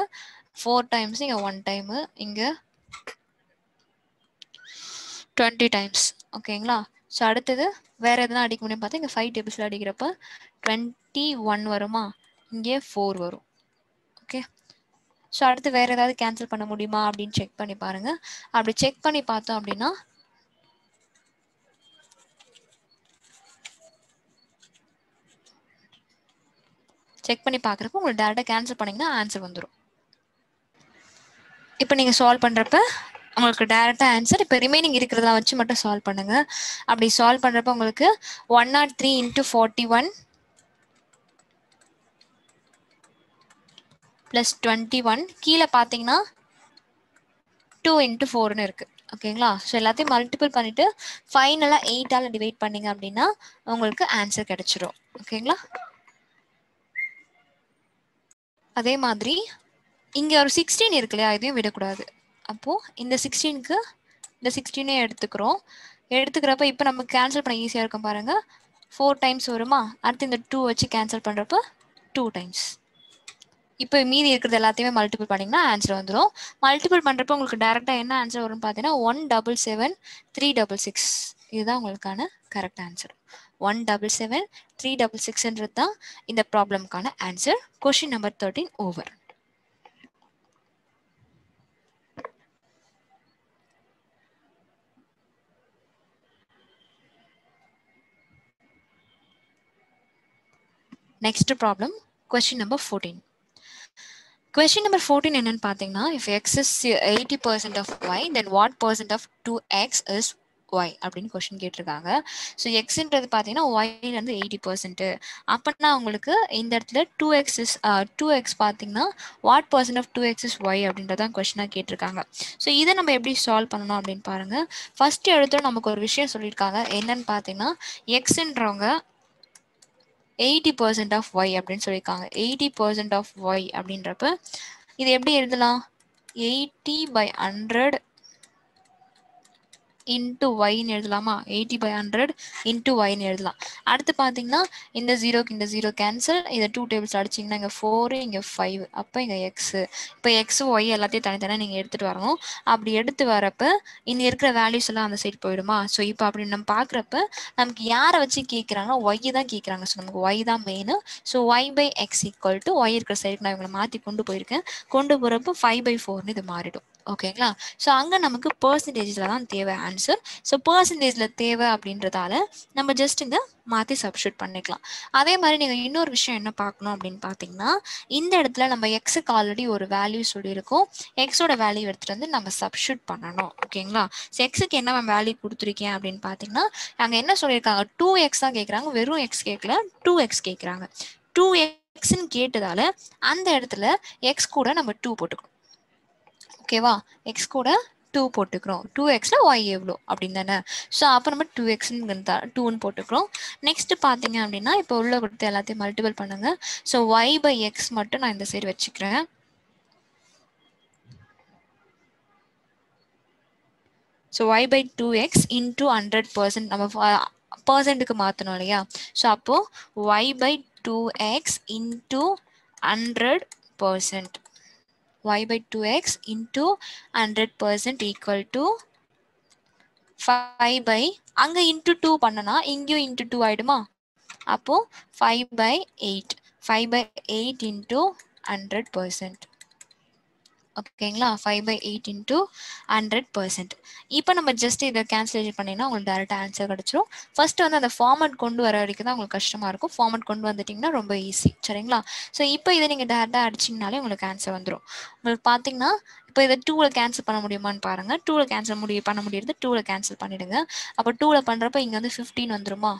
4 டைம்ஸ், இங்கே 1 டைமு, இங்கே 20 டைம்ஸ். ஓகேங்களா? ஸோ அடுத்தது வேற எதுனா அடிக்க முடியும் பார்த்தா இங்கே 5 டேபிள்ஸில் அடிக்கிறப்ப 21 வருமா, இங்கே 4 வரும். ஓகே, ஸோ அடுத்து வேற ஏதாவது கேன்சல் பண்ண முடியுமா அப்படின்னு செக் பண்ணி பாருங்க. அப்படி செக் பண்ணி பார்த்தோம் அப்படின்னா செக் பண்ணி பார்க்குறப்ப உங்களுக்கு டேரெக்டாக கேன்சல் பண்ணிங்கன்னா ஆன்சர் வந்துடும். இப்போ நீங்கள் சால்வ் பண்ணுறப்ப உங்களுக்கு டேரெக்டாக ஆன்சர். இப்போ ரிமைனிங் இருக்கிறதெல்லாம் வச்சு மட்டும் சால்வ் பண்ணுங்க. அப்படி சால்வ் பண்ணுறப்ப உங்களுக்கு 103 × 41 + 21 கீழே பார்த்தீங்கன்னா 2 × 4ன்னு இருக்கு. ஓகேங்களா? ஸோ எல்லாத்தையும் மல்டிபிள் பண்ணிட்டு ஃபைனலாக 8ஆல் டிவைட் பண்ணீங்க அப்படின்னா உங்களுக்கு ஆன்சர் கிடைச்சிரும். ஓகேங்களா? அதே மாதிரி இங்கே ஒரு 16 இருக்கு இல்லையா, இதையும் விடக்கூடாது. அப்போது இந்த 16க்கு இந்த 16 எடுத்துக்கிறோம். எடுத்துக்கிறப்ப இப்போ நம்ம கேன்சல் பண்ண ஈஸியாக இருக்கும் பாருங்க. 4 டைம்ஸ் வருமா, அடுத்து இந்த 2 வச்சு கேன்சல் பண்ணுறப்ப 2 டைம்ஸ். இப்போ மீதி இருக்கிறது எல்லாத்தையுமே மல்டிபிள் பண்ணிங்கன்னா ஆன்சர் வந்துடும். மல்டிபிள் பண்ணுறப்ப உங்களுக்கு டேரெக்டாக என்ன ஆன்சர் வரும்னு பார்த்தீங்கன்னா 177,366. இதுதான் உங்களுக்கான கரெக்ட் ஆன்சர். 177,366ன்றது தான் இந்த ப்ராப்ளம்கான answer. Question number 13 over. Next problem, question number 14. Question number 14 என்னன்னு பார்த்தீங்கன்னா, if x is 80% of y, then what percent of 2x is y அப்படின்னு கொஸ்டின் கேட்டிருக்காங்க. ஸோ எக்ஸ்ன்றது பார்த்தீங்கன்னா ஒய்ல இருந்து 80%. அப்படின்னா உங்களுக்கு இந்த இடத்துல 2x பார்த்தீங்கன்னா what percent of 2x is y அப்படின்றதான் கொஸ்டினாக கேட்டிருக்காங்க. ஸோ இதை நம்ம எப்படி சால்வ் பண்ணணும் அப்படின்னு பாருங்க. ஃபர்ஸ்ட் எடுத்து நமக்கு ஒரு விஷயம் சொல்லியிருக்காங்க. என்னன்னு பார்த்தீங்கன்னா எக்ஸ்ன்றவங்க 80% of y அப்படின்னு சொல்லியிருக்காங்க. 80% of y அப்படின்றப்ப இது எப்படி எழுதலாம்? 80/100 into y-ன்னு எழுதலாமா? 80/100 into y-ன்னு எழுதலாம். அடுத்து பார்த்தீங்கன்னா இந்த ஜீரோக்கு இந்த ஜீரோ கேன்சல், இதை 2 டேபிள்ஸ் அடிச்சிங்கன்னா இங்கே 4 இங்கே 5, அப்போ இங்கே எக்ஸு. இப்போ எக்ஸு ஒய் எல்லாத்தையும் தனித்தனியாக நீங்கள் எடுத்துகிட்டு வரணும். அப்படி எடுத்து வரப்ப இங்கே இருக்கிற வேல்யூஸ் எல்லாம் அந்த சைடு போயிடுமா? ஸோ இப்போ அப்படி நம்ம பார்க்குறப்ப நமக்கு யாரை வச்சு கேட்குறாங்கன்னா ஒய் தான் கேட்குறாங்க. ஸோ நமக்கு ஒய் தான் மெயின். ஸோ y/x = ஒய் இருக்கிற சைடுக்கு நான் இவங்களை மாற்றி கொண்டு போயிருக்கேன். கொண்டு போகிறப்போ 5/4ன்னு இது மாறிடும். ஓகேங்களா? ஸோ அங்கே நமக்கு பர்சன்டேஜில் தான் தேவை ஆன்சர். ஸோ பர்சன்டேஜில் தேவை அப்படின்றதால நம்ம ஜஸ்ட் இங்கே மாற்றி சப்ஸ்டியூட் பண்ணிக்கலாம். அதே மாதிரி நீங்கள் இன்னொரு விஷயம் என்ன பார்க்கணும் அப்படின்னு பார்த்தீங்கன்னா, இந்த இடத்துல நம்ம எக்ஸுக்கு ஆல்ரெடி ஒரு வேல்யூ சொல்லியிருக்கோம். எக்ஸோட வேல்யூ எடுத்துகிட்டு வந்து நம்ம சப்ஸ்டியூட் பண்ணணும். ஓகேங்களா? ஸோ எக்ஸுக்கு என்ன வேல்யூ கொடுத்துருக்கேன் அப்படின்னு பார்த்தீங்கன்னா, அங்கே என்ன சொல்லியிருக்காங்க? 2x தான் கேட்குறாங்க. வெறும் எக்ஸ் கேட்கல, 2x கேட்குறாங்க. 2xன்னு கேட்டதால அந்த இடத்துல எக்ஸ் கூட நம்ம 2 போட்டுக்கணும். ஓகேவா? எக்ஸ் கூட 2 போட்டுக்கிறோம். 2xல y எவ்வளோ அப்படின்னு தானே. ஸோ அப்போ நம்ம 2xன்னு 2ன்னு போட்டுக்கிறோம். நெக்ஸ்ட் பார்த்தீங்க அப்படின்னா இப்போ உள்ள கொடுத்து எல்லாத்தையும் மல்டிபிள் பண்ணுங்க. ஸோ y/x மட்டும் நான் இந்த சைடு வச்சுக்கிறேன். ஸோ y/2x இன்டூ 100% நம்ம பர்சன்ட்டுக்கு மாற்றணும் இல்லையா. ஸோ அப்போ y/2x into 100%. y/2x into 100% equal to 5 அங்க into 2 பண்ணனா இங்கேயும் into 2 ஆயிடுமா. அப்போ 5/8 5/8 into 100%. ஓகேங்களா. 5/8 into 100%. இப்போ நம்ம ஜஸ்ட் இதை கேன்சலேஷன் பண்ணினா உங்களுக்கு டேரெக்டாக ஆன்சர் கிடச்சிரும். ஃபர்ஸ்ட் வந்து அந்த ஃபார்மட் கொண்டு வர வரைக்கும் தான் உங்களுக்கு கஷ்டமாக இருக்கும். ஃபார்மட் கொண்டு வந்துட்டிங்கன்னா ரொம்ப ஈஸி. சரிங்களா. ஸோ இப்போ இதை நீங்கள் டேரெக்டாக அடிச்சிங்கனாலே உங்களுக்கு ஆன்சர் வந்துடும். உங்களுக்கு பார்த்தீங்கன்னா இப்போ இதை 2ல் கேன்சல் பண்ண முடியுமான்னு பாருங்கள். 2ல் கேன்சல் பண்ண முடியுது. 2ல் கேன்சல் பண்ணிவிடுங்க. அப்போ 2ல் பண்ணுறப்ப இங்கே வந்து 15 வந்துருமா.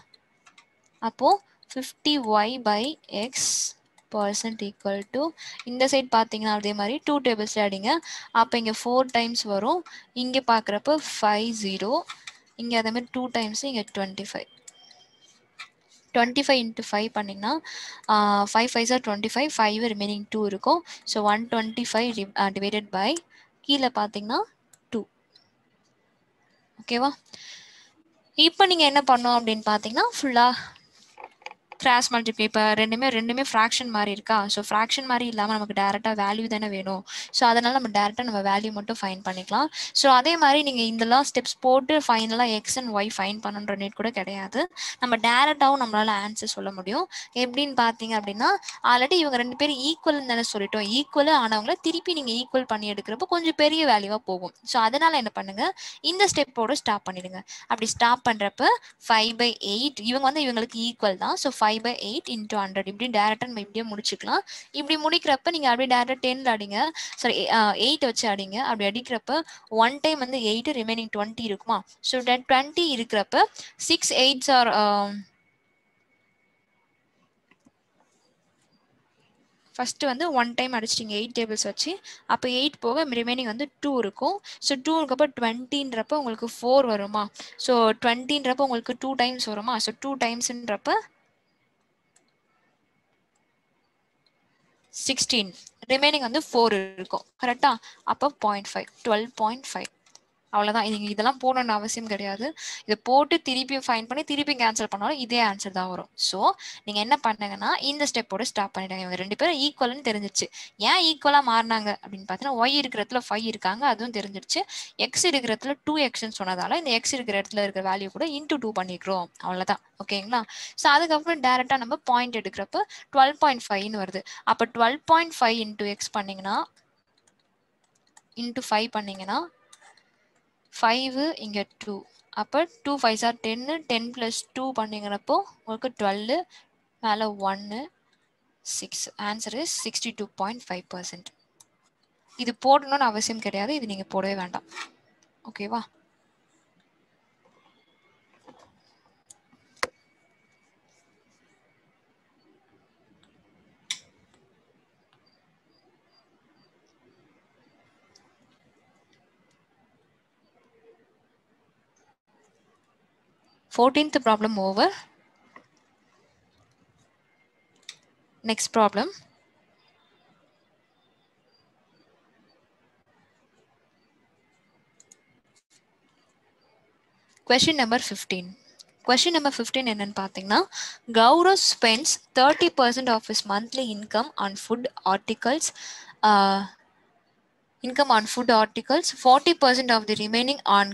அப்போது 50y/x % equal to இந்த சைட் பார்த்தீங்கன்னா அதே மாதிரி 2 டேபிள்ஸ் அடிங்க. அப்போ இங்கே 4 டைம்ஸ் வரும். இங்கே பார்க்குறப்ப 50 இங்கே அதே மாதிரி 2 டைம்ஸ் இங்கே 25 into 5 பண்ணிங்கன்னா 5 5s are 25 5 ரிமைனிங் 2 இருக்கும். ஸோ 125 டிவைடட் பை கீழே பார்த்தீங்கன்னா 2. ஓகேவா. இப்போ நீங்கள் என்ன பண்ணோம் அப்படின்னு பார்த்தீங்கன்னா ஃபுல்லாக கிராஸ் மல்டிப்ளை. இப்போ ரெண்டுமே ஃப்ராக்ஷன் மாதிரி இருக்கா. ஸோ ஃப்ராக்ஷன் மாதிரி இல்லாமல் நமக்கு டேரெக்டாக வேல்யூ தானே வேணும். ஸோ அதனால் நம்ம டேரெக்டாக நம்ம வேல்யூ மட்டும் ஃபைன் பண்ணிக்கலாம். ஸோ அதே மாதிரி நீங்கள் இதெல்லாம் ஸ்டெப்ஸ் போட்டு ஃபைனலாக எக்ஸ் அண்ட் ஒய் ஃபைன் பண்ணுன்ற நீட் கூட கிடையாது. நம்ம டேரெக்டாகவும் நம்மளால் ஆன்சர் சொல்ல முடியும். எப்படின்னு பார்த்தீங்க அப்படின்னா ஆல்ரெடி இவங்க 2 பேரும் ஈக்குவல்னு தானே சொல்லிட்டோம். ஈக்குவல் ஆனவங்கள திருப்பி நீங்கள் ஈக்குவல் பண்ணி எடுக்கிறப்போ கொஞ்சம் பெரிய வேல்யூவாக போகும். ஸோ அதனால் என்ன பண்ணுங்கள், இந்த ஸ்டெப்போடு ஸ்டாப் பண்ணிடுங்க. அப்படி ஸ்டாப் பண்ணுறப்ப 5/8 இவங்க வந்து இவங்களுக்கு ஈக்குவல் தான். ஸோ 5/8 into 100 இப்படி டேரக்டா நம்ம இப்படியே முடிச்சுக்கலாம். இப்படி முடிக்கிறப்ப நீங்க அப்படியே டேரக்டா 10ல அடிங்க. சாரி 8 வச்சு அடிங்க. அப்படி அடிக்கிறப்ப 1 டைம் வந்து 8 ரிமைனிங் 20 இருக்குமா. ஸோ 20 இருக்கிறப்ப 6 8s ஆர் ஃபர்ஸ்ட் வந்து 1 டைம் அடிச்சிட்டிங்க 8 டேபிள்ஸ் வச்சு. அப்போ 8 போக ரிமைனிங் வந்து 2 இருக்கும். ஸோ 2க்கு 20ன்றப்ப உங்களுக்கு 4 வருமா. ஸோ 20ன்றப்ப உங்களுக்கு 2 டைம்ஸ் வருமா. ஸோ 2 டைம்ஸ்ன்றப்ப 16 ரிமைனிங் வந்து 4 இருக்கும். கரெக்டா. அப்போ 0.5 12.5 அவ்வளோதான். நீங்கள் இதெல்லாம் போடணும்னு அவசியம் கிடையாது. இதை போட்டு திருப்பி ஃபைன் பண்ணி திருப்பி கேன்சல் பண்ணாலும் இதே ஆன்சர் தான் வரும். ஸோ நீங்கள் என்ன பண்ணுங்கன்னா இந்த ஸ்டெப்போட ஸ்டாப் பண்ணிடுங்க. இவங்க 2 பேரும் ஈக்குவல்னு தெரிஞ்சிருச்சு. ஏன் ஈக்குவலாக மாறினாங்க அப்படின்னு பார்த்தீங்கன்னா ஒய் இருக்கிற இடத்துல 5 இருக்காங்க, அதுவும் தெரிஞ்சிருச்சு. எக்ஸ் இருக்கிற இடத்துல 2xன்னு சொன்னதால இந்த எக்ஸ் இருக்கிற இடத்துல இருக்கிற வேல்யூ கூட இன்டூ 2 பண்ணிக்கிறோம். அவ்வளோதான். ஓகேங்களா. ஸோ அதுக்கப்புறம் டேரெக்டாக நம்ம பாயிண்ட் எடுக்கிறப்ப 12.5ன்னு வருது. அப்போ 12.5 இன்டூ எக்ஸ் பண்ணிங்கன்னா இன்டூ 5 பண்ணிங்கன்னா 5 இங்கே 2. அப்போ 2 5s are 10 10 + 2 பண்ணிங்கிறப்போ உங்களுக்கு 12 மேலே 1 6. Answer is 62.5%. இது போடணும்னு அவசியம் கிடையாது. இது நீங்கள் போடவே வேண்டாம். ஓகேவா. Fourteenth problem over. Next problem. Question number 15. Question number 15 என்னன்னு பார்த்தீங்கன்னா Gaurav spends 30% of his monthly income on food articles. 40% of the remaining on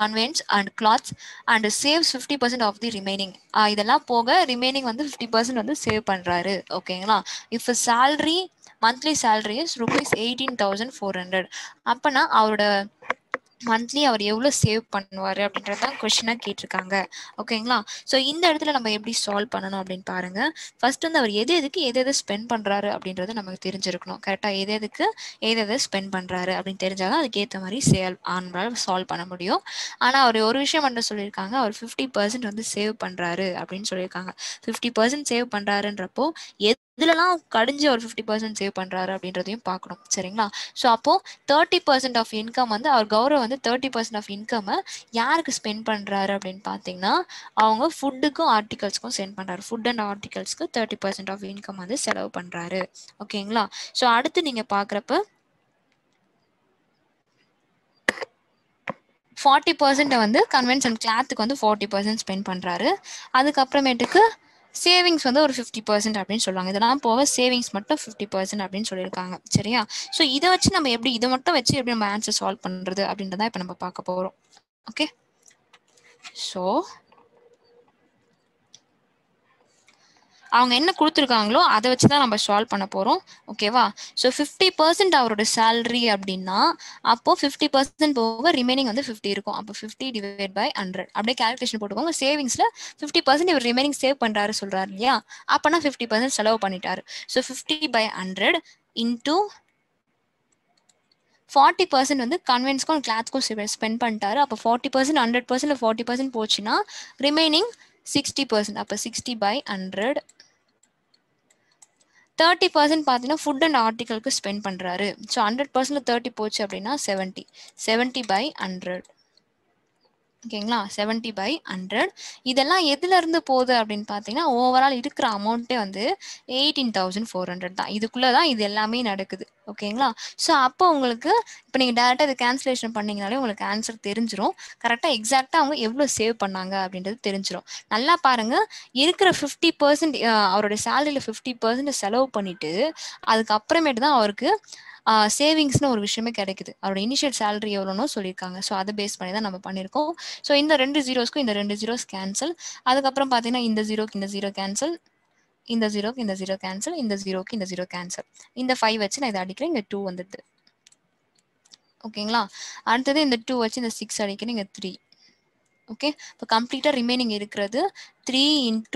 conveyance and clothes and saves 50% of the remaining. இதெல்லாம் போக ரிமைனிங் வந்து 50% வந்து save பண்றாரு. ஓகேங்களா. If salary monthly salary is rupees 18,400 அப்பனா அவரோட மந்த்லி அவர் எவ்வளோ சேவ் பண்ணுவார் அப்படின்றதான் கொஸ்டினாக கேட்டிருக்காங்க. ஓகேங்களா. ஸோ இந்த இடத்துல நம்ம எப்படி சால்வ் பண்ணணும் அப்படின்னு பாருங்க. ஃபர்ஸ்ட் வந்து அவர் எது ஸ்பெண்ட் பண்ணுறாரு அப்படின்றது நமக்கு தெரிஞ்சிருக்கணும். கரெக்டாக எது ஸ்பெண்ட் பண்ணுறாரு அப்படின்னு தெரிஞ்சாலும் அதுக்கேற்ற மாதிரி நம்மளால சால்வ் பண்ண முடியும். ஆனால் அவர் ஒரு விஷயம் மட்டும் சொல்லியிருக்காங்க, அவர் 50% வந்து சேவ் பண்ணுறாரு அப்படின்னு சொல்லியிருக்காங்க. 50% சேவ் பண்ணுறாருன்றப்போ இதுலலாம் கடிஞ்சு ஒரு 50% சேவ் பண்றாரு அப்படின்றதையும் பார்க்கணும். சரிங்களா? ஸோ அப்போ 30% ஆஃப் இன்கம் வந்து அவர் கௌரவ் வந்து 30% ஆஃப் இன்கம் யாருக்கு ஸ்பெண்ட் பண்றாரு அப்படின்னு பார்த்தீங்கன்னா, அவங்க ஃபுட்டுக்கும் ஆர்டிகல்ஸ்க்கும் சென்ட் பண்றாரு. ஃபுட் அண்ட் ஆர்டிகல்ஸ்க்கு 30% ஆஃப் இன்கம் வந்து செலவு பண்றாரு. ஓகேங்களா? ஸோ அடுத்து நீங்க பார்க்குறப்ப 40% வந்து கன்வென்ஸ் அண்ட் கிளாத்துக்கு வந்து 40% ஸ்பெண்ட் பண்றாரு. அதுக்கப்புறமேட்டுக்கு சேவிங்ஸ் வந்து ஒரு 50% அப்படின்னு சொல்லுவாங்க. இதெல்லாம் போக சேவிங்ஸ் மட்டும் 50% அப்படின்னு சொல்லியிருக்காங்க. சரியா? ஸோ இதை வச்சு நம்ம எப்படி இதை மட்டும் வச்சு எப்படி நம்ம ஆன்சர் சால்வ் பண்றது அப்படின்றத இப்போ நம்ம பார்க்க போறோம். ஓகே, ஸோ அவங்க என்ன கொடுத்துருக்காங்களோ அதை வச்சு தான் நம்ம சால்வ் பண்ண போகிறோம். ஓகேவா? ஸோ 50% அவரோட சேலரி அப்படின்னா அப்போ 50% போக ரிமைனிங் வந்து 50 இருக்கும். அப்போ 50 டிவைட் பை 100 அப்படியே கால்குலேஷன் போட்டுக்கோங்க. சேவிங்ஸில் 50% இவர் ரிமைனிங் சேவ் பண்ணுறாரு சொல்கிறாரு இல்லையா? அப்போனா 50% செலவு பண்ணிட்டாரு. ஸோ 50 by 100 இன்டூ 40% வந்து கன்வென்ஸ்க்கும் கிளாத்ஸ்க்கும் ஸ்பெண்ட் பண்ணிட்டாரு. அப்போ 40% 100% 40% போச்சுன்னா ரிமைனிங் 60%. அப்போ 60 by 100. 30% பார்த்தீங்கன்னா ஃபுட் அண்ட் ஆர்டிகலுக்கு ஸ்பெண்ட் பண்ணுறாரு. ஸோ 100% 30 போச்சு அப்படின்னா 70 by 100. ஓகேங்களா? 70 by 100. இதெல்லாம் எதுல இருந்து போகுது அப்படின்னு பார்த்தீங்கன்னா ஓவரால் இருக்கிற அமௌண்ட்டே வந்து 18,400 தான். இதுக்குள்ளே தான் இது எல்லாமே நடக்குது. ஓகேங்களா? ஸோ அப்போ உங்களுக்கு இப்போ நீங்கள் டேரெக்டாக இது கேன்சலேஷன் பண்ணிங்கனாலே உங்களுக்கு ஆன்சர் தெரிஞ்சிடும். கரெக்டாக எக்ஸாக்டாக அவங்க எவ்வளோ சேவ் பண்ணாங்க அப்படின்றது தெரிஞ்சிடும். நல்லா பாருங்க, இருக்கிற 50% அவரோட சேலரியில் 50% செலவு பண்ணிட்டு அதுக்கப்புறமேட்டு தான் அவருக்கு சேவிங்ஸ்னு ஒரு விஷயமே கிடைக்குது. அவரோட இனிஷியல் சேலரி எவ்வளோனோ சொல்லியிருக்காங்க. ஸோ அதை பேஸ் பண்ணி தான் நம்ம பண்ணியிருக்கோம். ஸோ இந்த 2 ஜீரோஸ்க்கும் இந்த 2 ஜீரோஸ் கேன்சல். அதுக்கப்புறம் பார்த்தீங்கன்னா இந்த ஜீரோக்கு இந்த ஜீரோ கேன்சல், இந்த ஜீரோக்கு இந்த ஜீரோ கேன்சல், இந்த ஜீரோக்கு இந்த ஜீரோ கேன்சல். இந்த 5 வச்சு நான் இதை அடிக்கிறேன், இங்கே 2 வந்துடுது. ஓகேங்களா? அடுத்தது இந்த 2 வச்சு இந்த 6 அடிக்கிறேன், இங்கே 3. ஓகே, இப்போ கம்ப்ளீட்டாக ரிமைனிங் இருக்கிறது 3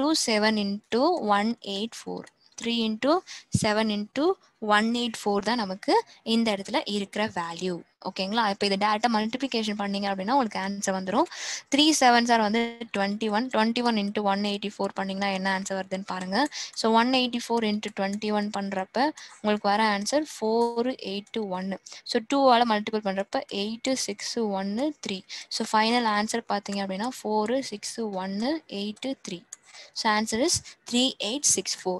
× 7 × 184. 3 × 7 × 184 தான் நமக்கு இந்த இடத்துல இருக்கிற வேல்யூ. ஓகேங்களா? இப்போ இதை டேரெக்டாக மல்டிப்ளிகேஷன் பண்ணீங்க அப்படின்னா உங்களுக்கு ஆன்சர் வந்துடும். 3 7s வந்து 21. 21 × 184 பண்ணிங்கன்னா என்ன ஆன்சர் வருதுன்னு பாருங்கள். ஸோ 184 × 21 பண்ணுறப்ப உங்களுக்கு வர ஆன்சர் 481. ஸோ 2ஆல் மல்டிபிள் பண்ணுறப்ப 8 6 1 3. ஸோ ஃபைனல் ஆன்சர் பார்த்தீங்க அப்படின்னா 4 6 1 8 3. So answer is 3864.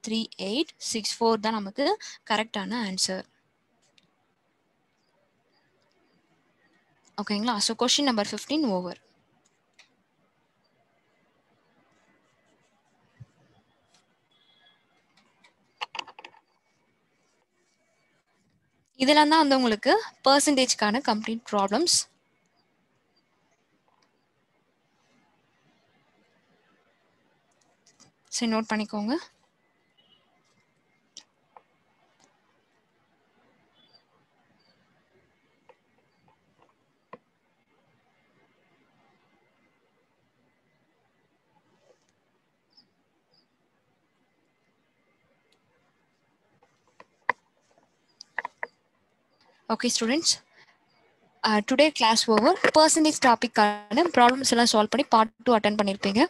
3864 தான் நமக்கு கரெக்டான ஆன்சர். ஓகேங்களா? So question number 15 over. இதெல்லாம் தான் வந்து உங்களுக்கு பர்சன்டேஜ்க்கான கம்ப்ளீட் ப்ராப்ளம்ஸ். சரி, நோட் பண்ணிக்கோங்க. Okay students, today class over. Percentage topic problems எல்லாம் solve பண்ணி part 2 attend பண்ணிருப்பீங்க.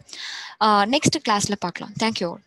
Next classல பார்க்கலாம். Thank you all.